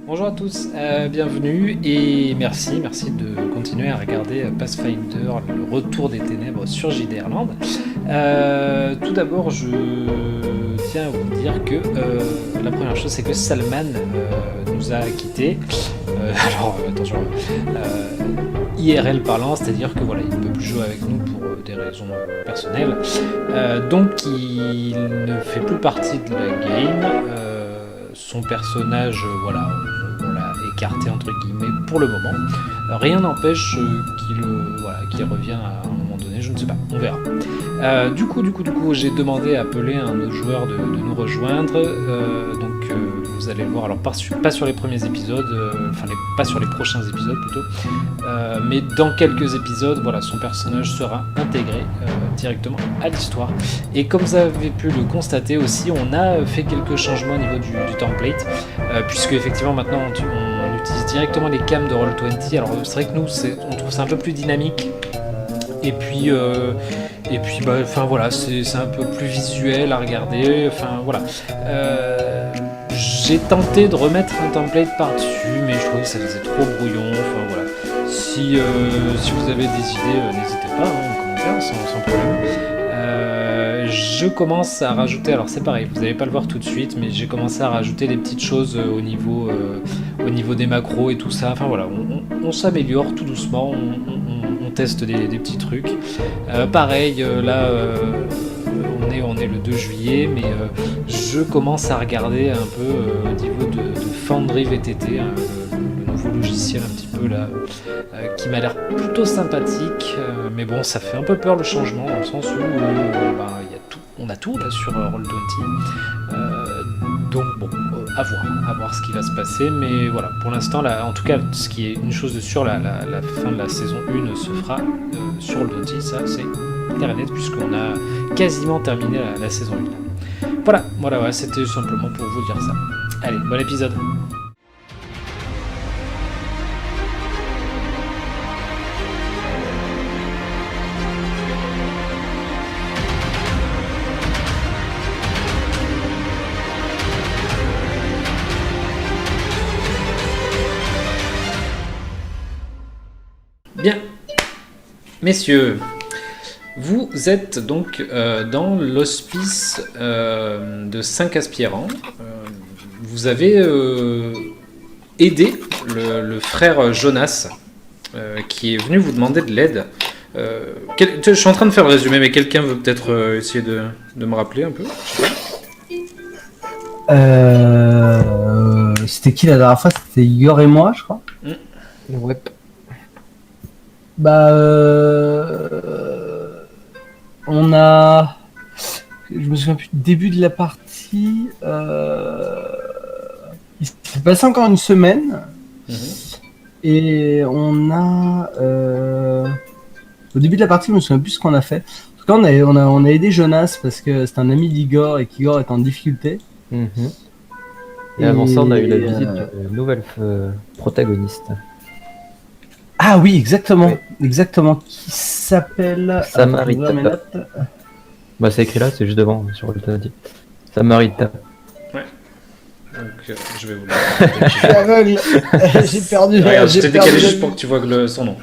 Bonjour à tous, bienvenue et merci de continuer à regarder Pathfinder, le retour des ténèbres sur JDR Land. Tout d'abord, je tiens à vous dire que la première chose, c'est que Salman nous a quittés. Attention, IRL parlant, c'est-à-dire que voilà, il ne peut plus jouer avec nous pour des raisons personnelles. Donc, il ne fait plus partie de la game. Son personnage, voilà, on l'a écarté entre guillemets pour le moment. Rien n'empêche qu'il revienne à un moment donné, je ne sais pas, on verra. Du coup, j'ai demandé à appeler un autre joueur de nous rejoindre. Vous allez le voir, alors pas sur les premiers épisodes, pas sur les prochains épisodes plutôt, mais dans quelques épisodes, voilà, son personnage sera intégré directement à l'histoire. Et comme vous avez pu le constater aussi, on a fait quelques changements au niveau du template, puisque effectivement maintenant on utilise directement les cams de Roll20. Alors c'est vrai que nous, on trouve ça un peu plus dynamique. Et puis voilà, c'est un peu plus visuel à regarder. Enfin voilà. J'ai tenté de remettre un template par-dessus, mais je trouvais que ça faisait trop brouillon. Enfin voilà. Si vous avez des idées, n'hésitez pas en commentaire, sans problème. Je commence à rajouter, alors c'est pareil, vous n'allez pas le voir tout de suite, mais j'ai commencé à rajouter des petites choses au niveau des macros et tout ça. Enfin voilà, on s'améliore tout doucement, on teste des petits trucs. Pareil, là, on est le 2 juillet, mais je commence à regarder un peu au niveau de Foundry VTT, le nouveau logiciel un petit peu là, qui m'a l'air plutôt sympathique, mais bon, ça fait un peu peur le changement, dans le sens où on a tout là sur Roll20. Donc bon, à voir ce qui va se passer, mais voilà, pour l'instant, là, en tout cas, ce qui est une chose de sûre, la fin de la saison 1 se fera sur Roll20, ça c'est clair et net, puisqu'on a quasiment terminé la saison 1. Voilà, c'était simplement pour vous dire ça. Allez, bon épisode. Bien, messieurs, vous êtes donc dans l'hospice de 5 aspirants. Vous avez aidé le frère Jonas qui est venu vous demander de l'aide. Je suis en train de faire le résumé, mais quelqu'un veut peut-être essayer de me rappeler un peu. C'était qui la dernière fois? C'était Igor et moi, je crois. Ouais. On a... Je me souviens plus du début de la partie. Il s'est passé encore une semaine. Et on a... Au début de la partie, je me souviens plus ce qu'on a fait. En tout cas, on a aidé Jonas parce que c'est un ami d'Igor et qu'Igor est en difficulté. Et avant ça, on a eu la visite d'une nouvelle protagoniste. Ah oui, exactement. Qui s'appelle... Samarita. Bah, c'est écrit là, c'est juste devant, sur le dit. Samarita. Ouais. Donc, je vais vous le Je suis aveugle. J'ai perdu. Regarde, je t'ai décalé juste pour que tu vois son nom.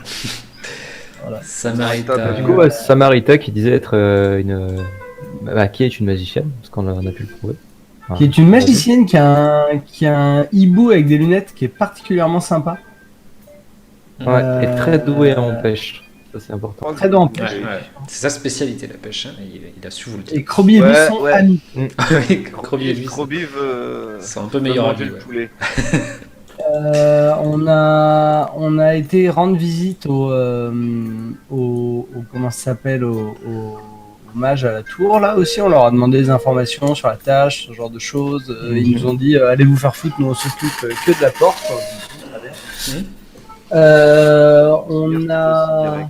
Voilà. Samarita. Du coup, Samarita qui disait être qui est une magicienne, parce qu'on a pu le prouver. Enfin, qui est une magicienne qui a un hibou avec des lunettes qui est particulièrement sympa. Ouais, et très doué en pêche. Ça, c'est important. Très doué en pêche. Ouais. C'est sa spécialité, la pêche. Hein. Il a su vous le dire. Et Krobi et lui sont amis. Krobi et lui sont un peu meilleurs amis. Le poulet. On a été rendre visite au comment ça s'appelle, au mage à la tour là aussi. On leur a demandé des informations sur la tâche, ce genre de choses. Ils nous ont dit allez vous faire foutre, nous on s'occupe que de la porte. On a...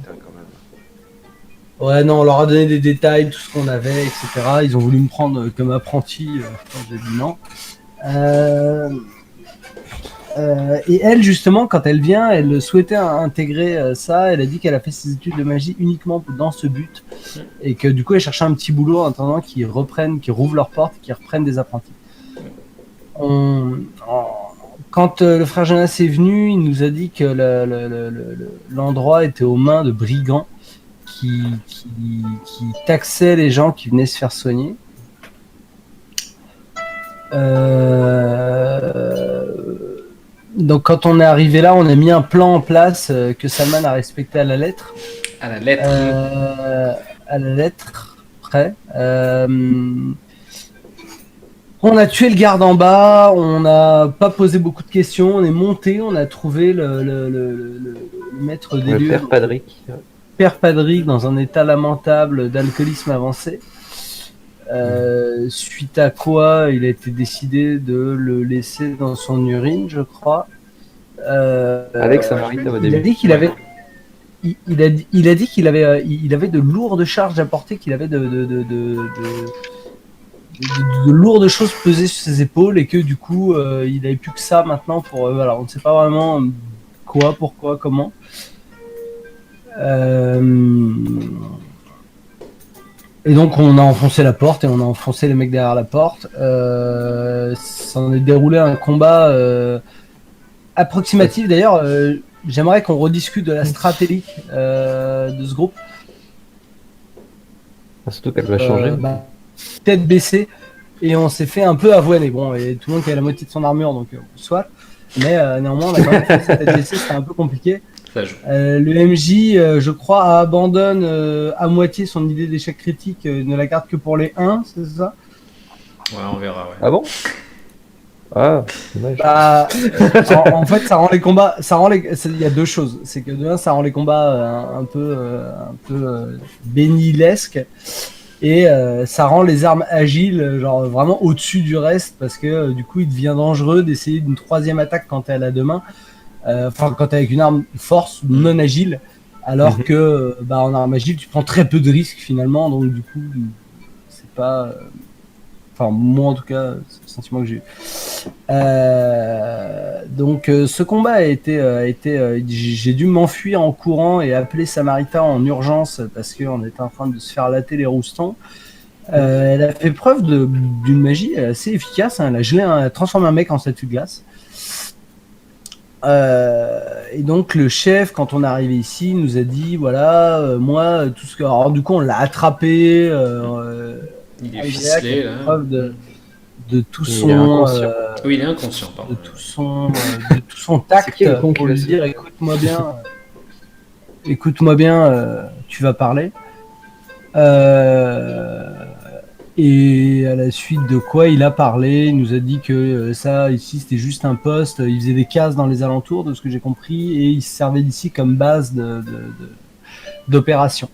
Ouais, non, on leur a donné des détails, tout ce qu'on avait, etc. Ils ont voulu me prendre comme apprenti, j'ai dit non. Et elle, justement, quand elle vient, elle souhaitait intégrer ça. Elle a dit qu'elle a fait ses études de magie uniquement dans ce but. Et que du coup, elle cherchait un petit boulot en attendant qu'ils rouvrent leurs portes, qu'ils reprennent des apprentis. Quand le frère Jonas est venu, il nous a dit que l'endroit était aux mains de brigands qui taxaient les gens qui venaient se faire soigner. Donc quand on est arrivé là, on a mis un plan en place que Salman a respecté à la lettre. À la lettre. À la lettre près. On a tué le garde en bas, on n'a pas posé beaucoup de questions, on est monté, on a trouvé le maître des lieux. Père Padric. Père Padric dans un état lamentable d'alcoolisme avancé. Suite à quoi il a été décidé de le laisser dans son urine, je crois. Avec Samarita au début. Il a dit qu'il avait. Il a dit qu'il avait de lourdes charges à porter, qu'il avait de lourdes choses pesées sur ses épaules et que du coup il n'avait plus que ça maintenant pour voilà, on ne sait pas vraiment quoi, pourquoi, comment. Et donc on a enfoncé la porte et on a enfoncé les mecs derrière la porte. Ça en est déroulé un combat approximatif. D'ailleurs, j'aimerais qu'on rediscute de la stratégie de ce groupe. Surtout qu'elle va changer. Tête baissée, et on s'est fait un peu avoiner. Bon, et tout le monde qui a la moitié de son armure, donc soit. Mais néanmoins, on a quand même fait cette tête baissée, c'était un peu compliqué. Le MJ, je crois, abandonne à moitié son idée d'échec critique, ne la garde que pour les 1, c'est ça? Ouais, on verra. Ouais. Ah bon? Ah, dommage. En fait, ça rend les combats. Il y a deux choses. C'est que de un, ça rend les combats un peu bénilesques. Et ça rend les armes agiles, genre vraiment au-dessus du reste, parce que du coup, il devient dangereux d'essayer une troisième attaque quand t'es à la deux mains. Enfin, quand t'es avec une arme force non agile, alors que en arme agile, tu prends très peu de risques finalement, donc du coup, c'est pas. Enfin, moi en tout cas, c'est le sentiment que j'ai eu. Donc, ce combat a été j'ai dû m'enfuir en courant et appeler Samarita en urgence parce qu'on était en train de se faire latter les roustons. Elle a fait preuve d'une magie assez efficace. Hein. Elle a gelé, elle a transformé un mec en statue de glace. Et donc le chef, quand on est arrivé ici, nous a dit voilà, moi tout ce que. Alors du coup, on l'a attrapé. Il est ficelé là. Preuve de tout son. Oui, il est inconscient, pardon. De tout son tact pour lui dire écoute-moi bien, tu vas parler. Et à la suite de quoi il a parlé, il nous a dit que ça ici c'était juste un poste, il faisait des cases dans les alentours de ce que j'ai compris et il se servait d'ici comme base d'opération.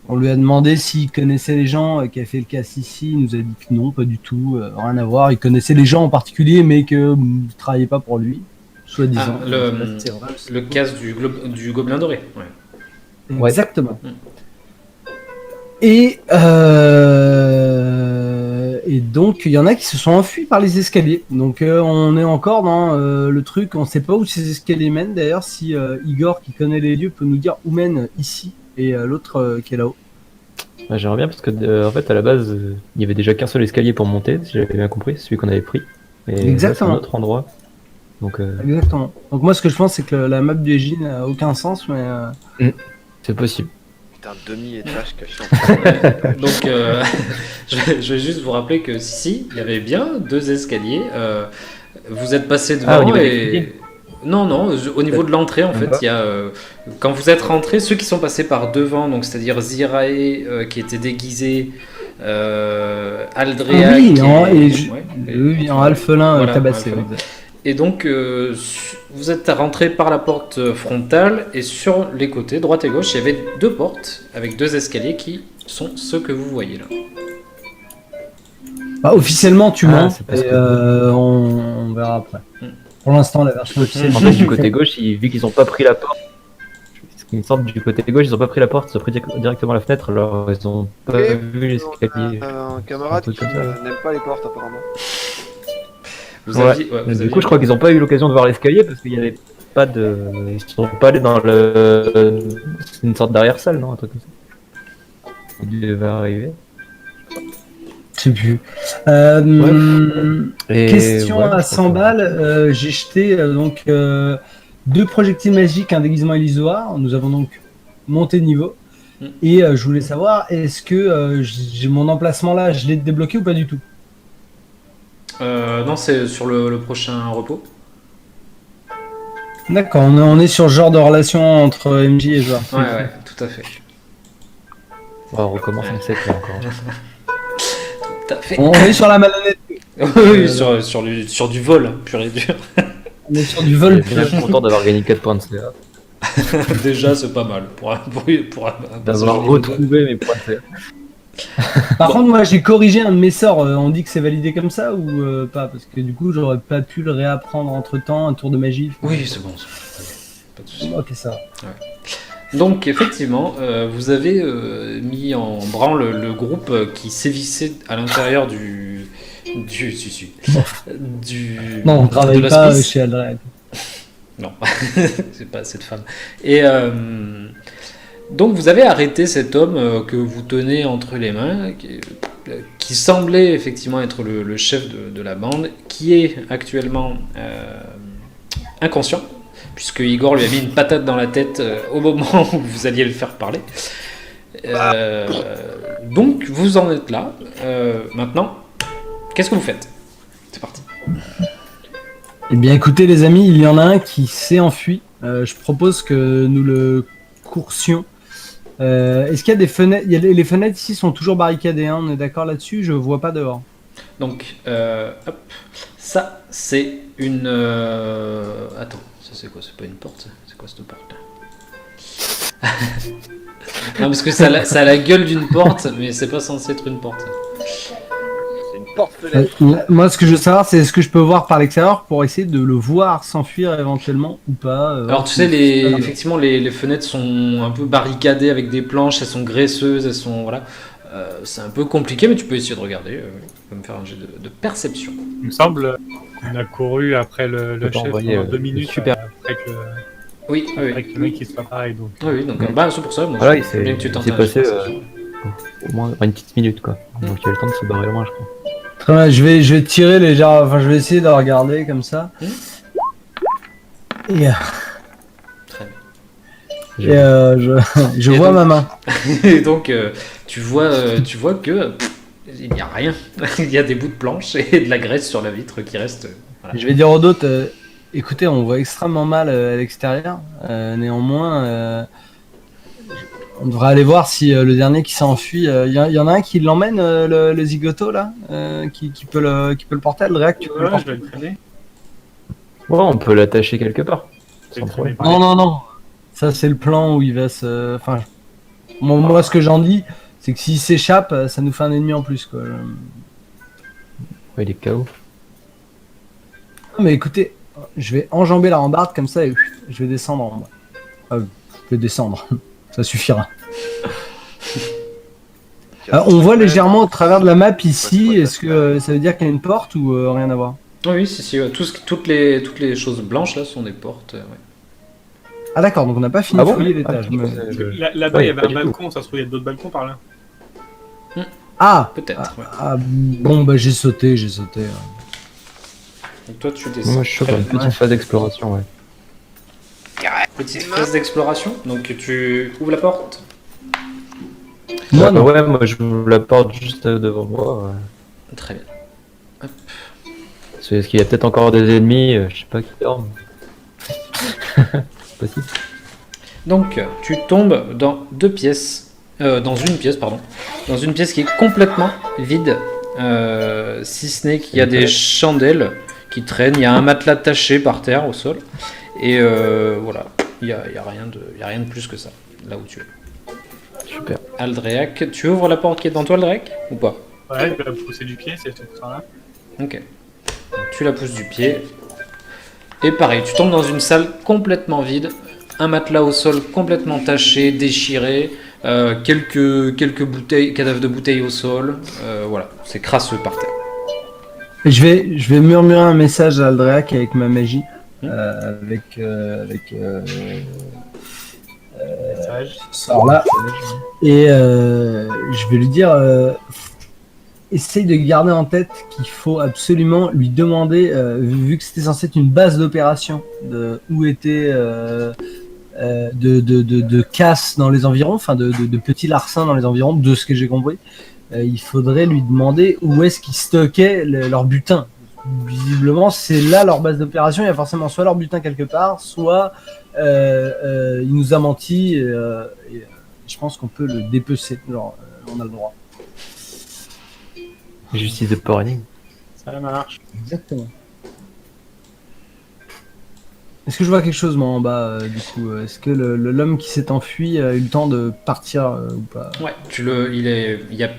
On lui a demandé s'il connaissait les gens qui avaient fait le casse ici, il nous a dit que non, pas du tout, rien à voir, il connaissait les gens en particulier mais que ne travaillait pas pour lui, soi-disant. Le casse du gobelin doré. Ouais. Exactement. Ouais. Et donc il y en a qui se sont enfuis par les escaliers. Donc on est encore dans le truc, on sait pas où ces escaliers mènent. D'ailleurs, si Igor qui connaît les lieux peut nous dire où mène ici et l'autre qui est là-haut. J'aimerais bien parce que en fait à la base il y avait déjà qu'un seul escalier pour monter, si j'avais bien compris, c'est celui qu'on avait pris. Et exactement. Là, c'est un autre endroit. Donc, exactement. Donc moi ce que je pense c'est que la map du EJ n'a aucun sens, mais c'est possible. Un demi-étage caché. Donc, je vais juste vous rappeler que si, il y avait bien 2 escaliers. Vous êtes passé devant et. Non, au niveau de l'entrée, en fait, il y a. Quand vous êtes rentré, ceux qui sont passés par devant, donc c'est-à-dire Zirae qui était déguisé, Aldrea. En alphelin tabassé. Et donc, vous êtes rentré par la porte frontale et sur les côtés, droite et gauche, il y avait 2 portes avec 2 escaliers qui sont ceux que vous voyez là. Officiellement, tu mens et on verra après. Pour l'instant, la version officielle. En fait, du côté gauche, vu qu'ils n'ont pas pris la porte, il me semble du côté gauche, ils n'ont pas pris la porte, ils ont pris directement la fenêtre, alors ils n'ont pas vu l'escalier. Un camarade qui n'aime pas les portes apparemment. Du coup, je crois qu'ils n'ont pas eu l'occasion de voir l'escalier parce qu'il n'y avait pas de. Ils sont pas allés dans une sorte d'arrière-salle, non? Un truc comme ça. Il devait arriver. Je sais plus. Et Question ouais, à je 100 crois que- balles. J'ai jeté donc 2 projectiles magiques, un déguisement illusoire. Nous avons donc monté de niveau. Mm. Et je voulais savoir, est-ce que j'ai mon emplacement là, je l'ai débloqué ou pas du tout? Non, c'est sur le prochain repos. D'accord, on est sur ce genre de relation entre MJ et joueur. Ouais, tout à fait. On recommence un set là encore. Tout à fait. On est sur la malhonnêteté. Oui, sur du vol, pur et dur. On est sur du Je vol. suis bien content d'avoir gagné 4 points de CA. Déjà, c'est pas mal pour un D'avoir niveau deux. retrouvé mes points de CA. Par contre, moi j'ai corrigé un de mes sorts. On dit que c'est validé comme ça ou pas? Parce que du coup, j'aurais pas pu le réapprendre entre temps, un tour de magie. Oui, c'est bon. Pas de souci. Ok, ça va. Donc effectivement, vous avez mis en branle le groupe qui sévissait à l'intérieur du Non, on de travaille pas l'hospice. chez Aldred. Non, c'est pas cette femme. Et donc vous avez arrêté cet homme que vous tenez entre les mains, qui semblait effectivement être le chef de la bande, qui est actuellement inconscient, puisque Igor lui a mis une patate dans la tête au moment où vous alliez le faire parler. Donc vous en êtes là. Maintenant, qu'est-ce que vous faites? C'est parti. Eh bien, écoutez, les amis, il y en a un qui s'est enfui. Je propose que nous le coursions. Est-ce qu'il y a des fenêtres? Les fenêtres ici sont toujours barricadées, hein, on est d'accord là-dessus? Je vois pas dehors. Donc, hop. Ça, c'est une... Attends, ça c'est quoi? C'est pas une porte, ça? C'est quoi cette porte là? Non, parce que ça a la gueule d'une porte, mais c'est pas censé être une porte. C'est une porte-fenêtre. Moi, ce que je veux savoir, c'est est-ce que je peux voir par l'extérieur pour essayer de le voir s'enfuir éventuellement ou pas. Alors tu sais, effectivement, les fenêtres sont un peu barricadées avec des planches, elles sont graisseuses, elles sont... Voilà. C'est un peu compliqué, mais tu peux essayer de regarder. Tu peux me faire un jet de perception. Il me semble qu'on a couru après le peux chef envoyer, pendant 2 minutes super. après que Oui, après que le mec il soit pareil. Donc, oui, donc c'est pour ça. Moi, Voilà, je il veux bien que tu s'est tentes s'est un passé jet de perception. au moins une petite minute quoi. Donc il y a le temps de se barrer loin, je crois. Très bien, je vais tirer légèrement, enfin je vais essayer de le regarder comme ça. Et, Très je Et vois donc- ma main. Et donc, tu vois que il n'y a rien. Il y a des bouts de planche et de la graisse sur la vitre qui reste. Voilà. Je vais dire aux autres, écoutez, on voit extrêmement mal à l'extérieur. Néanmoins, on devrait aller voir si le dernier qui s'est enfui. Il y en a un qui l'emmène, le zigoto là, qui peut le porter. Aldred, tu peux le ouais, je porter? vais le traîner. Ouais, on peut l'attacher quelque part. Je vais le Sans traîner problème. par Non. Ça, c'est le plan où il va se. Enfin, moi, ce que j'en dis, c'est que s'il s'échappe, ça nous fait un ennemi en plus, quoi. Ouais, il est KO. Non, mais écoutez, je vais enjamber la rambarde comme ça et je vais descendre en bas. Je vais descendre, ça suffira. On voit légèrement au travers de la map ici. Est-ce que ça veut dire qu'il y a une porte ou rien à voir? Oui, si. Toutes les choses blanches là sont des portes. Ouais. Ah d'accord, donc on n'a pas fini Ah de bon fouiller l'étage. Ah, Là-bas, Ouais, il y avait pas un du balcon, ça se trouve, il y a d'autres balcons par là. Ah, Peut-être. Ouais. bon, bah j'ai sauté. Donc toi, tu descends. Moi je suis chaud Très pour une bien. petite phase d'exploration, ouais. Petite phase d'exploration. Donc tu ouvres la porte. Moi, non. Ouais, moi je vous la porte juste devant moi. Ouais. Très bien. Est-ce qu'il y a peut-être encore des ennemis, je sais pas qui dorment. C'est possible. Donc tu tombes dans deux pièces. Dans une pièce, pardon. Dans une pièce qui est complètement vide. Si ce n'est qu'il y a des chandelles qui traînent. Il y a un matelas taché par terre au sol. Et voilà. Il y a rien de plus que ça. Là où tu es. Super. Aldréac, tu ouvres la porte qui est devant toi, Aldréac, ou pas? Ouais, je vais la pousser du pied, c'est tout ça là. Ok. Donc, tu la pousses du pied. Et pareil, tu tombes dans une salle complètement vide. Un matelas au sol complètement taché, déchiré. Quelques bouteilles, cadavres de bouteilles au sol. Voilà, c'est crasseux par terre. Je vais murmurer un message à Aldréac avec ma magie. Avec Message. ce sort là. Et je vais lui dire essaye de garder en tête qu'il faut absolument lui demander, vu que c'était censé être une base d'opération, où était de casse dans les environs, enfin de petits larcins dans les environs, de ce que j'ai compris. Il faudrait lui demander où est-ce qu'ils stockaient leur butin. Visiblement, c'est là leur base d'opération. Il y a forcément soit leur butin quelque part, soit il nous a menti. Et je pense qu'on peut le dépecer. Genre, on a le droit. Justice de Porning. Ça marche. Exactement. Est-ce que je vois quelque chose moi en bas du coup? Est-ce que l'homme qui s'est enfui a eu le temps de partir ou pas? Ouais, il y a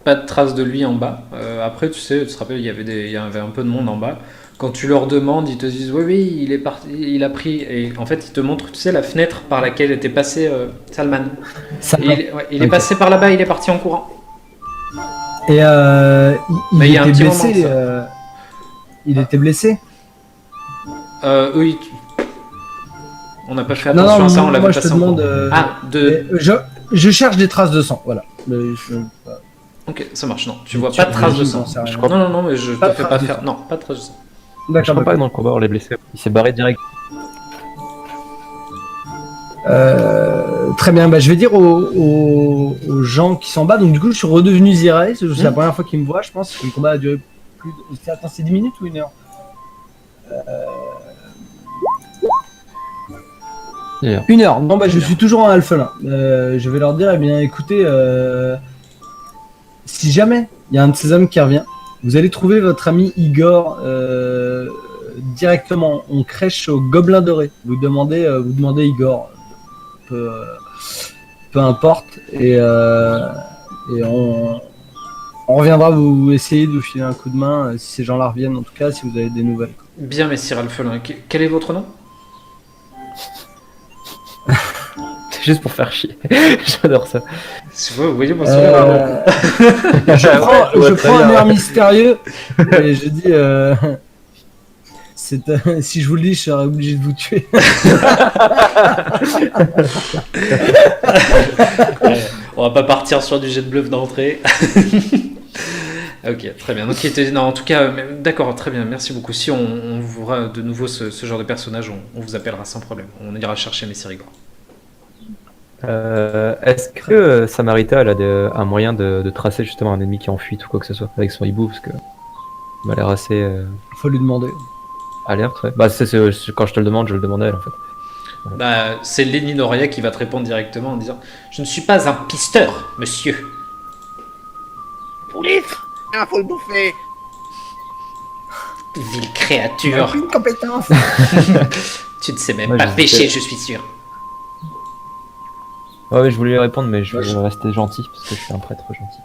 pas de traces de lui en bas. Après, tu te rappelles, il y avait un peu de monde en bas. Quand tu leur demandes, ils te disent oui, il est parti, il a pris. Et en fait, ils te montrent, tu sais, la fenêtre par laquelle était passé Salman. Il est passé par là-bas, il est parti en courant. Et Mais il y a un était petit blessé. moment de Il était blessé. Oui. On n'a pas fait Non, attention non, à ça, on moi l'avait je te passé en demande. courant. Je cherche des traces de sang, voilà. Ok, ça marche, non. Tu vois pas de traces de sang. Je crois Non, mais je Pas te de fais pas traces de faire. sang. Non, pas de traces de sang. Je D'accord. crois pas que dans le combat on l'a blessé. Il s'est barré direct. Très bien, je vais dire aux gens qui sont en bas. Donc du coup, je suis redevenu Zirai. C'est la première fois qu'ils me voient, je pense. Que le combat a duré plus de... Attends, c'est 10 minutes ou 1 heure? Yeah. 1 heure. Bon, je suis toujours en alphelin. Je vais leur dire, eh bien, écoutez, si jamais il y a un de ces hommes qui revient, vous allez trouver votre ami Igor directement. On crèche au Gobelin Doré. Vous demandez Igor. Peu importe. Et on reviendra vous essayer de vous filer un coup de main si ces gens-là reviennent, en tout cas, si vous avez des nouvelles. Bien, messire Alphelin. Quel est votre nom? C'est juste pour faire chier. J'adore ça. Vous voyez mon sourire. Je prends un air mystérieux et je dis si je vous le dis, je serais obligé de vous tuer. On va pas partir sur du jet de bluff d'entrée. Ok, très bien. Donc, non, en tout cas, d'accord, très bien, merci beaucoup. Si on voit de nouveau ce genre de personnage, on vous appellera sans problème. On ira chercher Messire Igor. Est-ce que Samarita elle a un moyen de tracer justement un ennemi qui est en fuite ou quoi que ce soit avec son hibou, parce que il m'a l'air assez Faut lui demander. alerte, ouais. Bah quand je te le demande, je le demande à elle en fait. Bah, c'est Lenny Noria qui va te répondre directement en disant « Je ne suis pas un pisteur, monsieur. Poulitre, faut le bouffer. Ville créature. Aucune compétence. Tu ne sais même Ouais, pas je pêcher, sais. je suis sûr. » Ouais, je voulais lui répondre, mais je vais rester gentil parce que je suis un prêtre gentil.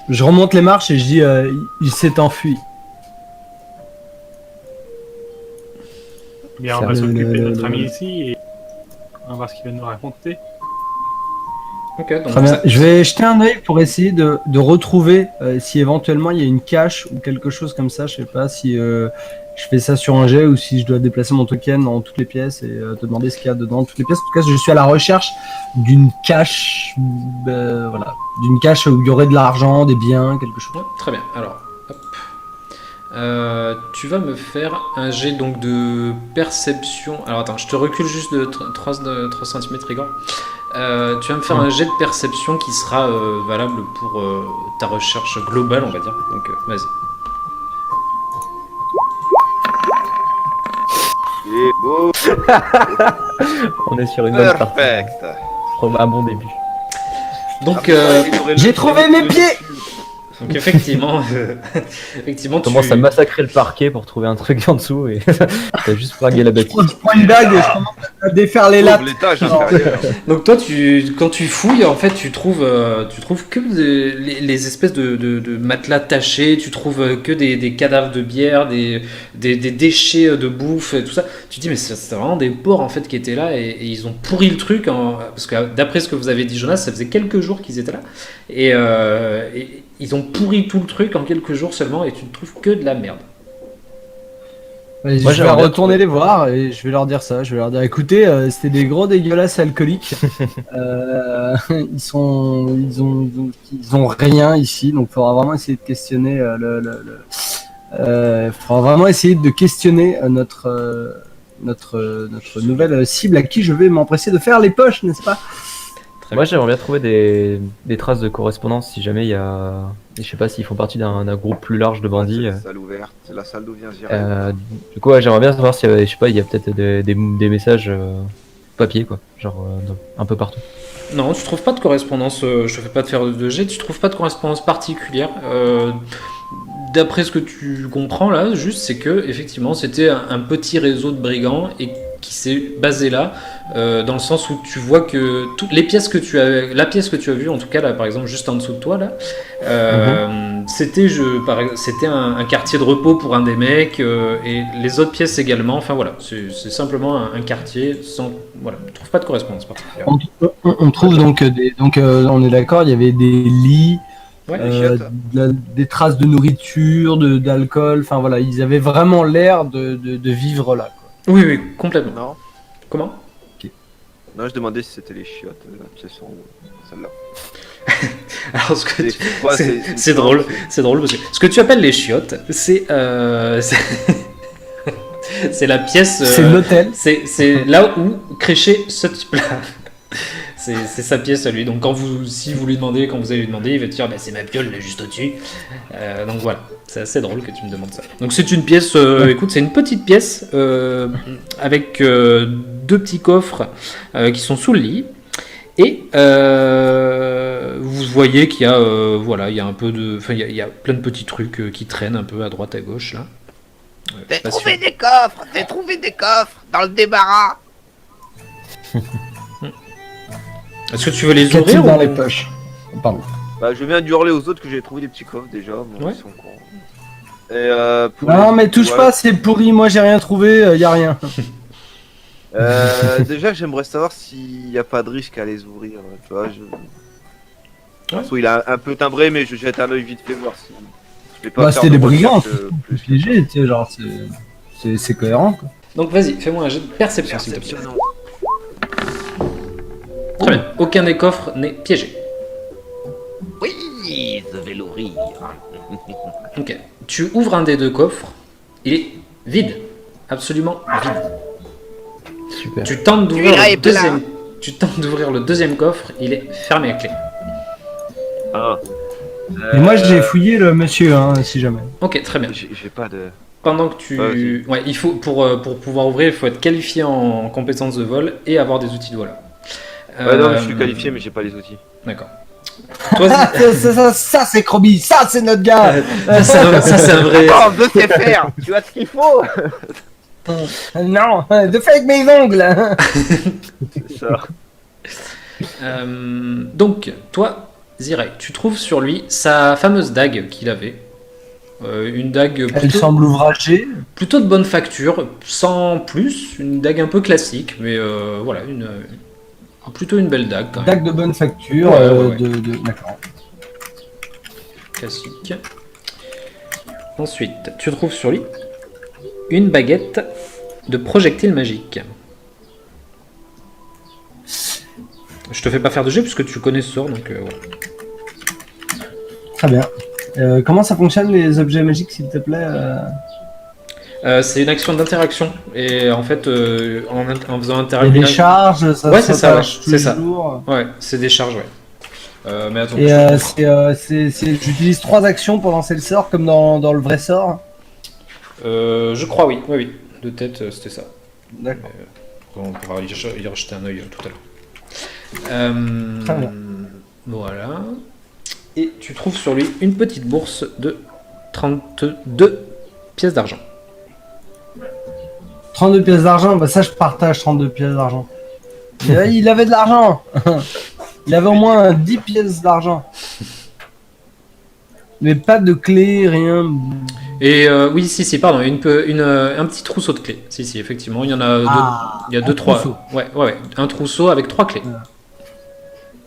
Je remonte les marches et je dis il s'est enfui. Bien, on Ça, va s'occuper de notre le- ami ici et on va voir ce qu'il va nous raconter. Ok, donc Très bien. Je vais jeter un œil pour essayer de retrouver si éventuellement il y a une cache ou quelque chose comme ça. Je sais pas si je fais ça sur un jet ou si je dois déplacer mon token dans toutes les pièces et te demander ce qu'il y a dedans toutes les pièces. En tout cas, je suis à la recherche d'une cache, voilà, d'une cache où il y aurait de l'argent, des biens, quelque chose. Ouais, très bien. Alors, hop. Tu vas me faire un jet donc de perception. Alors attends, je te recule juste de 3 cm, Igor. Tu vas me faire un jet de perception qui sera valable pour ta recherche globale, on va dire. Donc vas-y. Il est beau. On est sur une bonne partie. Perfect. Un bon début. Donc, J'ai trouvé mes pieds. donc effectivement, effectivement, On commence à massacrer le parquet pour trouver un truc en dessous et t'as juste flingué la bâtisse. Je prends une bague et je commence à défaire les lattes. Ouvre l'étage inférieur. Donc toi, quand tu fouilles, en fait, tu trouves que les espèces de matelas tachés, tu trouves que des cadavres de bière, des déchets de bouffe, et tout ça. Tu te dis, mais c'est vraiment des porcs, en fait, qui étaient là, et ils ont pourri le truc, parce que d'après ce que vous avez dit, Jonas, ça faisait quelques jours qu'ils étaient là, et ils ont pourri tout le truc en quelques jours seulement, et tu ne trouves que de la merde. Ouais, je Moi, vais j'aimerais bien retourner les voir et je vais leur dire ça. Je vais leur dire, écoutez, c'était des gros dégueulasses alcooliques. Ils ont rien ici, donc il faudra vraiment essayer de questionner faudra vraiment essayer de questionner notre nouvelle cible à qui je vais m'empresser de faire les poches, n'est-ce pas? Très Moi bien. j'aimerais bien trouver des traces de correspondance si jamais il y a. Je sais pas s'ils font partie d'un groupe plus large de bandits. C'est la salle ouverte, c'est la salle d'où vient Zirai. Du coup, ouais, j'aimerais bien savoir s'il y a, je sais pas, il y a peut-être des messages papier quoi, genre un peu partout. Non, tu trouves pas de correspondance, je te fais pas de faire de jet, tu trouves pas de correspondance particulière. D'après ce que tu comprends là, juste, c'est que effectivement c'était un petit réseau de brigands et qui s'est basé là, dans le sens où tu vois que toutes les pièces que tu as, la pièce que tu as vue, en tout cas là, par exemple, juste en dessous de toi là, c'était un quartier de repos pour un des mecs et les autres pièces également. Enfin voilà, c'est simplement un quartier sans, voilà, tu trouves pas de correspondance particulière. On trouve donc on est d'accord, il y avait des lits. Ouais. Des traces de nourriture, d'alcool, enfin voilà, ils avaient vraiment l'air de vivre là. Quoi. Oui, oui, complètement. Non, Comment? non, je demandais si c'était les chiottes, la pièce en haut, celle-là. Alors, ce que C'est quoi, c'est drôle, c'est drôle parce que ce que tu appelles les chiottes, c'est c'est la pièce. C'est l'hôtel. C'est là où Créché se place. C'est sa pièce à lui. Donc si vous lui demandez, quand vous allez lui demander, il va te dire bah, c'est ma piole là juste au-dessus. Donc voilà, c'est assez drôle que tu me demandes ça. Donc c'est une pièce, écoute, c'est une petite pièce avec deux petits coffres qui sont sous le lit. Et vous voyez qu'il y a, voilà, il y a un peu de, enfin il y a plein de petits trucs qui traînent un peu à droite à gauche là. J'ai trouvé des coffres, j'ai trouvé des coffres dans le débarras. Est-ce que tu veux les Qu'a-t-il ouvrir dans ou... les poches? Pardon. Bah, je viens d'hurler aux autres que j'ai trouvé des petits coffres déjà. Bon, Ouais. ils sont cons. Et pour Non les- mais touche ouais. pas, c'est pourri, moi j'ai rien trouvé, y a rien. Déjà, j'aimerais savoir s'il n'y a pas de risque à les ouvrir. Tu vois, Perso, il a un peu timbré, mais je jette un œil vite fait voir si. Je vais pas Bah faire c'était de des brigands, recherche, plus. léger, tu sais, genre c'est cohérent quoi. Donc vas-y, fais-moi un jet de perception s'il te plaît. Perception, Très bien, aucun des coffres n'est piégé. oui, je vais l'ouvrir. Ok, tu ouvres un des deux coffres, il est vide, absolument vide. Super. Tu tentes d'ouvrir Celui-là le est plein. deuxième. Tu tentes d'ouvrir le deuxième coffre, il est fermé à clé. Ah. Et moi j'ai fouillé le monsieur, hein, si jamais. Ok, très bien. J'ai pas de. Pendant que tu, Vas-y. ouais, il faut pour pouvoir ouvrir, il faut être qualifié en compétences de vol et avoir des outils de vol. Ouais, non, je suis qualifié, mais j'ai pas les outils. D'accord. Toi, Ça c'est Croby, ça c'est notre gars. ça c'est un vrai. Oh, je sais faire. Tu as ce qu'il faut. Non, de fait avec mes ongles. C'est ça. Donc, toi, Zirai, tu trouves sur lui sa fameuse dague qu'il avait. Une dague Elle semble ouvragée. plutôt de bonne facture, sans plus, une dague un peu classique, mais voilà, plutôt une belle dague quand même. Dague de bonne facture. Ouais. D'accord. Classique. Ensuite, tu trouves sur lui une baguette de projectile magique. Je te fais pas faire de jet puisque tu connais ce sort, donc voilà. Très bien. Comment ça fonctionne les objets magiques, s'il te plaît C'est une action d'interaction et en fait en faisant Il y a interagir. des charges, ça Ouais, se c'est ça, partage ouais, c'est ça. toujours. Ouais, c'est des charges, ouais. Mais attends. Et j'utilise 3 actions pour lancer le sort, comme dans le vrai sort. Je crois, oui, oui, oui. De tête, c'était ça. D'accord. On pourra y rejeter un œil tout à l'heure. Très bien. Voilà. Et tu trouves sur lui une petite bourse de 32 pièces d'argent. 32 pièces d'argent, bah ça je partage 32 pièces d'argent. Il avait de l'argent. Il avait au moins 10 pièces d'argent. Mais pas de clé, rien. Et oui, si, pardon, un petit trousseau de clés. Si, effectivement, il y en a il y a un deux, trois. trousseau. Ouais, un trousseau avec 3 clés.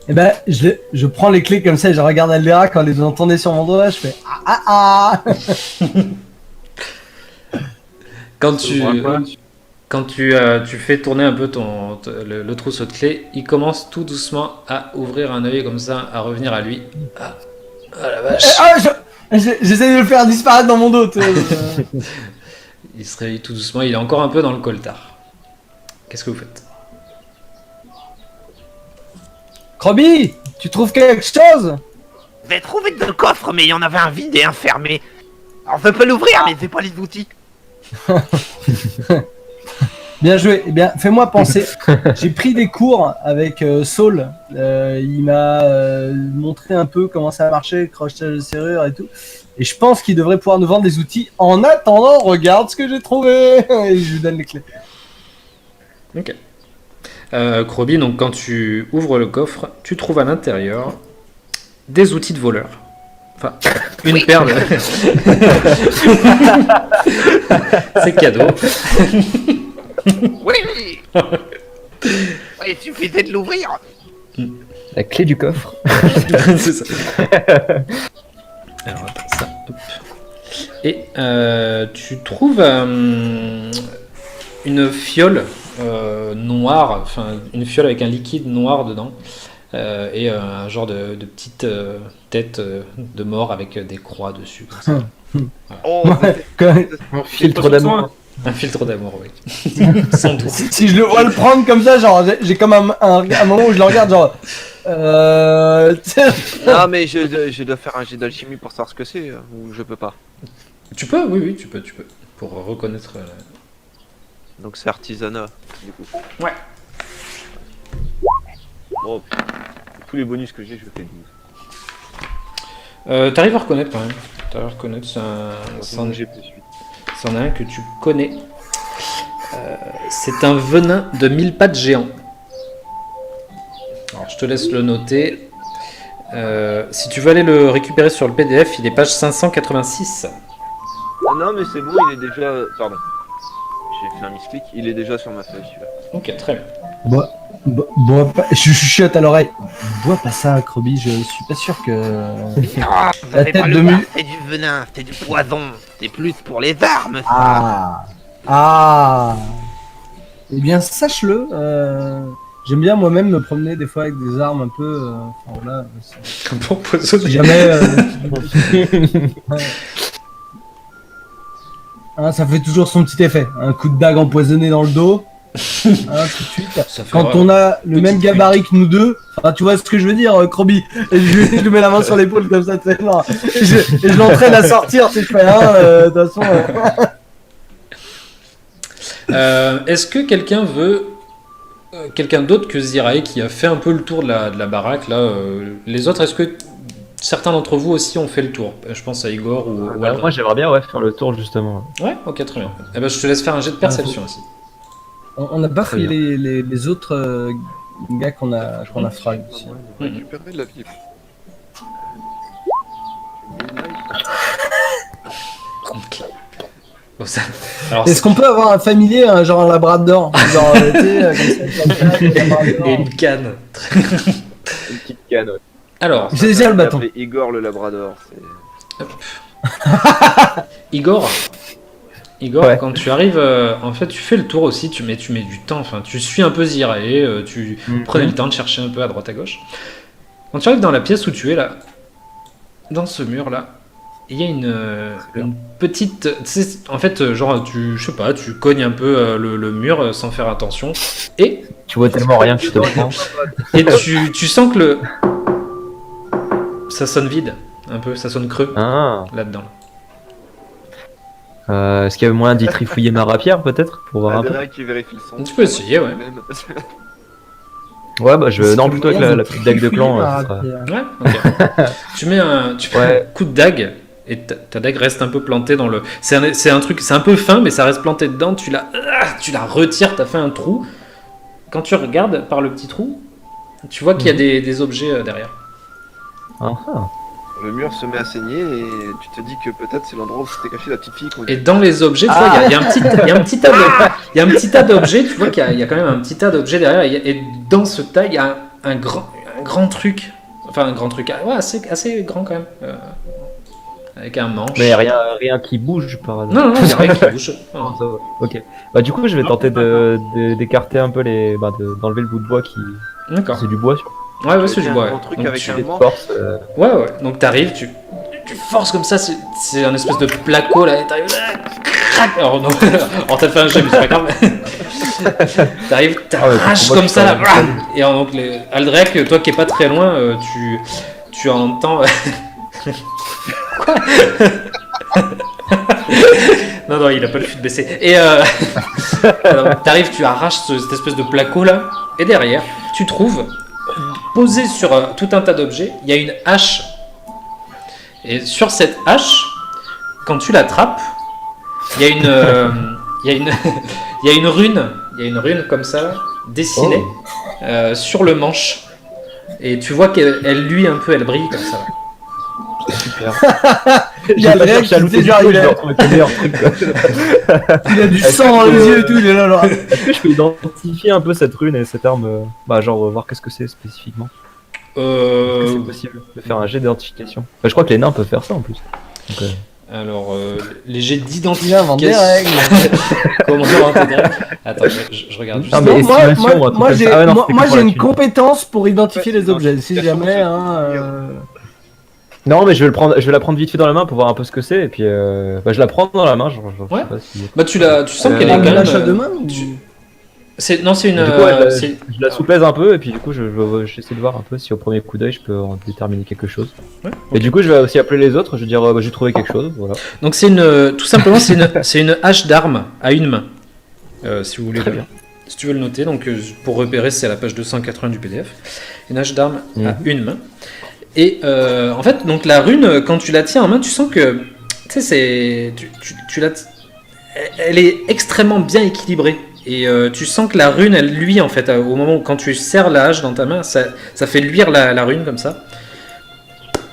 Et ben je prends les clés comme ça et je regarde Aldera quand les entendait sur mon doigt, je fais ah. Quand Ça tu, ouvre à quoi tu fais tourner un peu le trousseau de clés, il commence tout doucement à ouvrir un œil comme ça, à revenir à lui. Ah, ah la vache. J'essaie de le faire disparaître dans mon dos. Il se réveille tout doucement, il est encore un peu dans le coltard. Qu'est-ce que vous faites? Croby, tu trouves quelque chose? J'ai trouvé deux coffres, mais il y en avait un vide et un fermé. Alors, je peux l'ouvrir, mais j'ai pas les outils. Bien joué. Eh bien, fais-moi penser. J'ai pris des cours avec Saul. Il m'a montré un peu comment ça marchait, le crochetage de serrure et tout. Et je pense qu'il devrait pouvoir nous vendre des outils. En attendant, regarde ce que j'ai trouvé. Et je lui donne les clés. Ok. Croby, donc quand tu ouvres le coffre, tu trouves à l'intérieur des outils de voleur. Enfin, une paire de... C'est cadeau. Oui, oui. Il suffisait de l'ouvrir. La clé du coffre. C'est ça. Alors, attends, ça. Hop. Et tu trouves une fiole noire, enfin une fiole avec un liquide noir dedans, et un genre de petite tête de mort avec des croix dessus. Comme ça. Oh, On Filtre d'amour. Un filtre d'amour, oui. Sans doute. Si je le vois le prendre comme ça, genre, j'ai comme un moment où je le regarde, genre. non, mais je dois faire un jet d'alchimie pour savoir ce que c'est, ou je peux pas. Tu peux, oui, tu peux. Pour reconnaître. Donc c'est artisanat, du coup. Ouais. Bon, tous les bonus que j'ai, je fais 12. T'arrives à reconnaître quand même. T'arrives à reconnaître, c'en J'ai plus 8. est un que tu connais. C'est un venin de 1000 pattes géant. Alors je te laisse le noter. Si tu veux aller le récupérer sur le PDF, il est page 586. Ah non, mais c'est bon, il est déjà. Pardon. J'ai fait un misclick, il est déjà sur ma feuille celui-là. Ok, très bien. Bois pas, je chuchote à l'oreille. Bois pas ça, Croby, je suis pas sûr que. Ah, vous La allez tête pas de le voir, mu- c'est du venin, c'est du poison. C'est plus pour les armes. ça. Ah. Eh bien, sache-le. J'aime bien moi-même me promener des fois avec des armes un peu. Enfin, voilà, Pour poser si jamais. Hein, ça fait toujours son petit effet. Un coup de dague empoisonné dans le dos. Hein, tout de suite. Ça fait Quand vraiment on a le petite même gabarit que nous deux, enfin, tu vois ce que je veux dire, Croby. Et je lui mets la main sur l'épaule comme ça, tu sais, non. Et je l'entraîne à sortir, si je fais de toute façon. Est-ce que quelqu'un veut. Quelqu'un d'autre que Zirai qui a fait un peu le tour de la baraque là, les autres, est-ce que certains d'entre vous aussi ont fait le tour? Je pense à Igor ou Aldrin. Moi j'aimerais bien faire le tour justement. Ouais, ok, très bien. Eh ben, je te laisse faire un jet de perception aussi. On n'a pas Très fait bien. les autres gars qu'on a frag aussi. On va récupérer de la vie. Ok. Bon, ça... Alors, Est-ce qu'on peut avoir un familier, genre un labrador, genre, tu sais, comme ça, un labrador. et une canne. Une petite canne, ouais. Alors, J'ai déjà le bâton. appelé Igor le Labrador. C'est... Igor, Ouais. quand tu arrives, en fait, tu fais le tour aussi, tu mets du temps, enfin, tu suis un peu Zirai, tu prenais le temps de chercher un peu à droite à gauche. Quand tu arrives dans la pièce où tu es là, dans ce mur là, il y a une petite, tu sais, en fait, genre, je sais pas, tu cognes un peu le mur sans faire attention, et Tu vois tellement rien que je te prends. tu sens que ça sonne vide, un peu, ça sonne creux Ah. là-dedans. Est-ce qu'il y a moyen d'y trifouiller ma rapière peut-être pour voir un peu? Adrien qui vérifie le son. Tu peux essayer, ouais. Même. Ouais, bah je. Non, plutôt avec la petite dague de clan. ça sera- Ouais, ok. tu mets un coup de dague et ta dague reste un peu plantée dans le. C'est un truc, c'est un peu fin, mais ça reste planté dedans. Tu la retires, t'as fait un trou. Quand tu regardes par le petit trou, tu vois qu'il y a des objets derrière. Ah, ah. Le mur se met à saigner et tu te dis que peut-être c'est l'endroit où s'était cachée la petite fille qu'on Et dans les objets, tu vois, il y a un petit tas d'objets. Tu vois qu'il y a quand même un petit tas d'objets derrière. Et dans ce tas, il y a un grand truc. Enfin, un grand truc. Ouais, assez grand quand même. avec un manche. Mais rien qui bouge par hasard. Non, il n'y a rien qui bouge. Ah, ça va. Ok. Bah du coup je vais tenter d'écarter un peu les, d'enlever le bout de bois qui, D'accord. c'est du bois. Sur Ouais, c'est du bois. Un Ouais. truc Donc, avec tu- un de manche. force. Ouais. Donc t'arrives, tu forces comme ça, c'est un espèce de placo là, et t'arrives là, crac. Alors non, alors t'as fait un jet, mais c'est pas grave. T'arrives, t'arraches pour moi, comme je ça là, suis pas mal. et donc Aldrek, toi qui es pas très loin, tu entends. Quoi? Non, il a pas le fut de baisser. Et alors, t'arrives, tu arraches cette espèce de placo là, et derrière, tu trouves, posé sur tout un tas d'objets, il y a une hache. Et sur cette hache, quand tu l'attrapes, il y a une, il y a une, il y a une rune comme ça, dessinée sur le manche. Et tu vois qu'elle luit un peu, elle brille comme ça. Super. Il y a le réel qui dit genre, il a du sang dans les yeux et tout, il est là, genre. Est-ce que je peux identifier un peu cette rune et cette arme, genre voir qu'est-ce que c'est spécifiquement? Est-ce que c'est possible de faire un jet d'identification? Je crois que les nains peuvent faire ça en plus. Donc, Alors, les jets Il invente des règles. Comment inventer des règles? Attends, je regarde juste. Ah, mais Non, estimation ou un truc moi comme j'ai ça. Ah ouais, non, moi- c'était moi, que pour j'ai la une thune. compétence pour identifier Ouais, les objets. Si jamais, Non, mais je vais la prendre vite fait dans la main pour voir un peu ce que c'est et puis je la prends dans la main. Je sais Ouais. pas si. Bah tu sens qu'elle est on quand met même. l'achat de main ou- C'est une. Du coup, c'est- je la soupèse un peu et puis du coup, j'essaie de voir un peu si au premier coup d'œil je peux en déterminer quelque chose. Ouais, Et du coup, je vais aussi appeler les autres. Je vais dire, j'ai trouvé quelque chose. Voilà. Donc tout simplement c'est une hache d'arme à une main. Si vous voulez. Très bien. Si tu veux le noter, donc pour repérer, c'est à la page 280 du PDF. Une hache d'arme à une main. Et en fait, donc la rune, quand tu la tiens en main, tu sens que, tu sais, elle est extrêmement bien équilibrée. Et tu sens que la rune, elle luit en fait. Au moment où quand tu serres la hache dans ta main, ça fait luire la rune comme ça.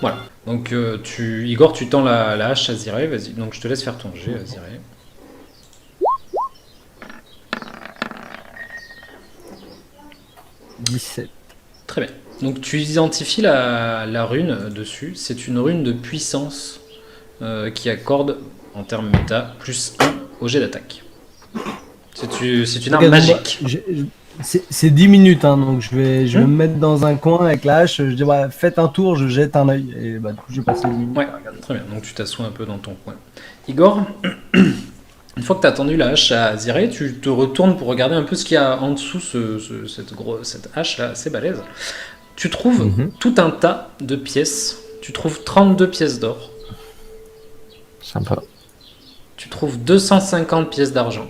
Voilà. Donc Igor, tu tends la hache à Ziré. Vas-y. Donc je te laisse faire ton jet, Ziré. « 17. Très bien. Donc tu identifies la rune dessus. C'est une rune de puissance qui accorde, en termes méta, plus 1 au jet d'attaque. C'est une arme Ok, donc, magique. C'est 10 minutes, hein, donc je vais me mettre dans un coin avec la hache. Je dis, ouais, faites un tour, je jette un œil. Et bah, du coup, je vais passer 10 minutes. Ouais, à regarder. très bien. Donc tu t'assois un peu dans ton coin. Igor, une fois que tu as tendu la hache à Ziré, tu te retournes pour regarder un peu ce qu'il y a en dessous cette hache-là, assez balèze. Tu trouves tout un tas de pièces. Tu trouves 32 pièces d'or. Sympa. Tu trouves 250 pièces d'argent.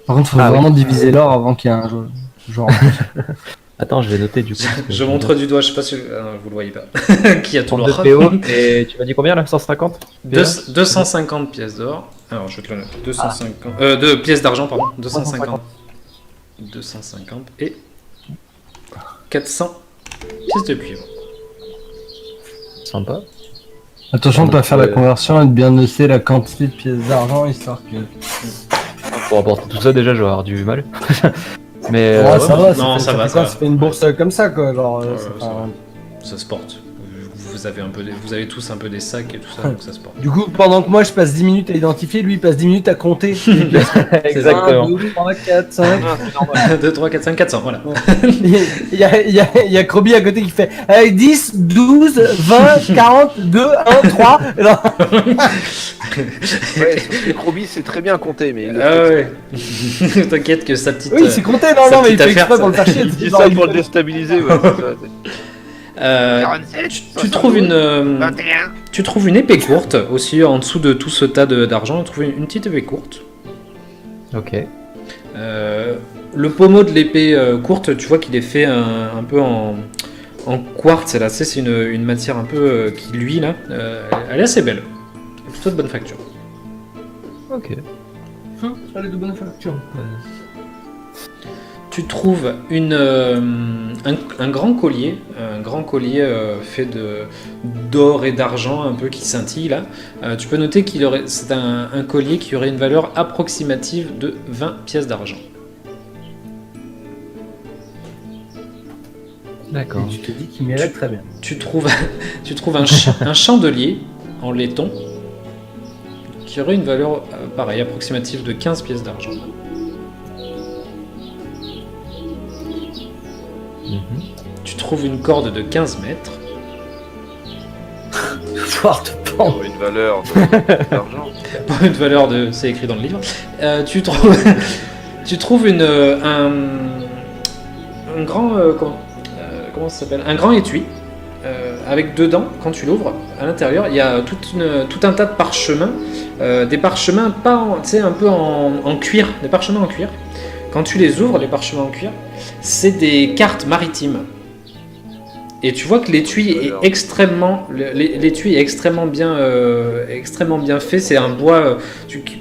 Par contre, faut vraiment diviser l'or avant qu'il y ait un genre. Attends, je vais noter du coup. Je montre du doigt, je sais pas si vous le voyez pas. Qui a tout 32 l'or. PO. Et tu m'as dit combien là? 150 250 pièces d'or. Alors je vais te le noter. 250. De pièces d'argent, pardon. 250. 250 et 400 pièces de cuivre. Sympa. Attention de pas faire la conversion et de bien noter la quantité de pièces d'argent histoire que. Pour apporter tout ça, déjà, je vais avoir du mal. Mais Ouais, ça va, non, ça va, ça va. Ça fait une bourse comme ça, quoi. Genre, Ouais, c'est ça pas- va. Ça se porte. Vous avez tous un peu des sacs et tout ça, donc ça se porte. Du coup, pendant que moi je passe 10 minutes à identifier, lui il passe 10 minutes à compter. Exactement. 1, 2, 3, 4, 5. 2, 3, 4, 5, 400, voilà. Il y a Krobi à côté qui fait 10, 12, 20, 40, 2, 1, 3. Alors, Ouais, sauf que Krobi, c'est très bien compté, mais. Ah ouais. T'inquiète que sa petite. oui, c'est compté, non, sa non, mais il petite fait affaire, exprès pour le faire chier. Il dit ça pour le déstabiliser, ouais, c'est ça. 47, tu trouves une. 21. Tu trouves une épée courte aussi en dessous de tout ce tas d'argent. Tu trouves une petite épée courte. Ok. Le pommeau de l'épée courte, tu vois qu'il est fait un peu en quartz. Là, c'est une matière un peu qui luit là. Elle est assez belle. Elle est plutôt de bonne facture. Ok. Elle est de bonne facture. Tu trouves un grand collier, fait d'or et d'argent un peu qui scintille là. Tu peux noter c'est un collier qui aurait une valeur approximative de 20 pièces d'argent. D'accord. Tu te dis qu'il m'irait très bien. Tu trouves un chandelier en laiton qui aurait une valeur, pareil, approximative de 15 pièces d'argent. Tu trouves une corde de 15 mètres. Foire de pan. Pour une valeur d'argent. Pour une valeur de... C'est écrit dans le livre. Tu trouves un grand... comment ça s'appelle ? Un grand étui. Avec dedans, quand tu l'ouvres, à l'intérieur, il y a tout un tas de parchemins. Des parchemins un peu en cuir. Des parchemins en cuir. Quand tu les ouvres, les parchemins en cuir, c'est des cartes maritimes. Et tu vois que l'étui est extrêmement bien fait. C'est un bois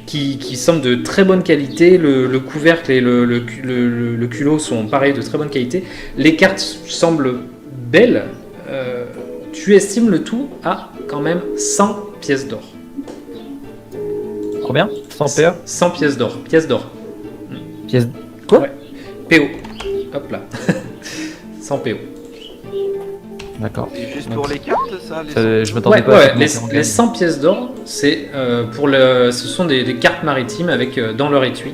qui semble de très bonne qualité. Le couvercle et le culot sont pareils, de très bonne qualité. Les cartes semblent belles. Tu estimes le tout à quand même 100 pièces d'or. Combien 100 PA 100 pièces d'or. Pièces d'or. Pièces... Quoi Ouais. PO. Hop là. 100 PO. D'accord. C'est juste pour les cartes, ça Je m'attendais pas à les 100 pièces d'or, c'est ce sont des cartes maritimes avec dans leur étui.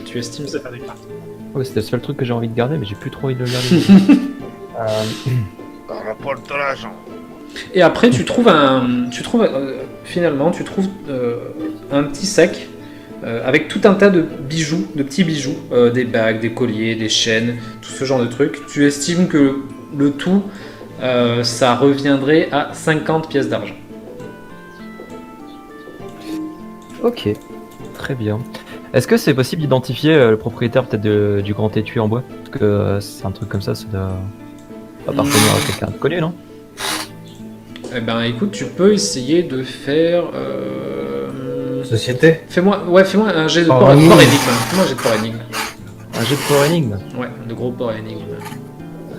Tu estimes ça. C'est pas des cartes. Ouais, c'était le seul truc que j'ai envie de garder, mais j'ai plus trop envie de le garder. On rapporte de l'argent. Et après, tu trouves finalement un petit sac avec tout un tas de bijoux, de petits bijoux, des bagues, des colliers, des chaînes, tout ce genre de trucs. Tu estimes que le tout, ça reviendrait à 50 pièces d'argent. Ok, très bien. Est-ce que c'est possible d'identifier le propriétaire peut-être du grand étui en bois? Parce que c'est un truc comme ça doit appartenir à quelqu'un de connu, non? Eh ben écoute, tu peux essayer de faire... Société. Fais-moi un jet de Port port énigme. énigme. Fais-moi un jet de port énigme. Un jet de port énigme? Ouais, de gros port énigme.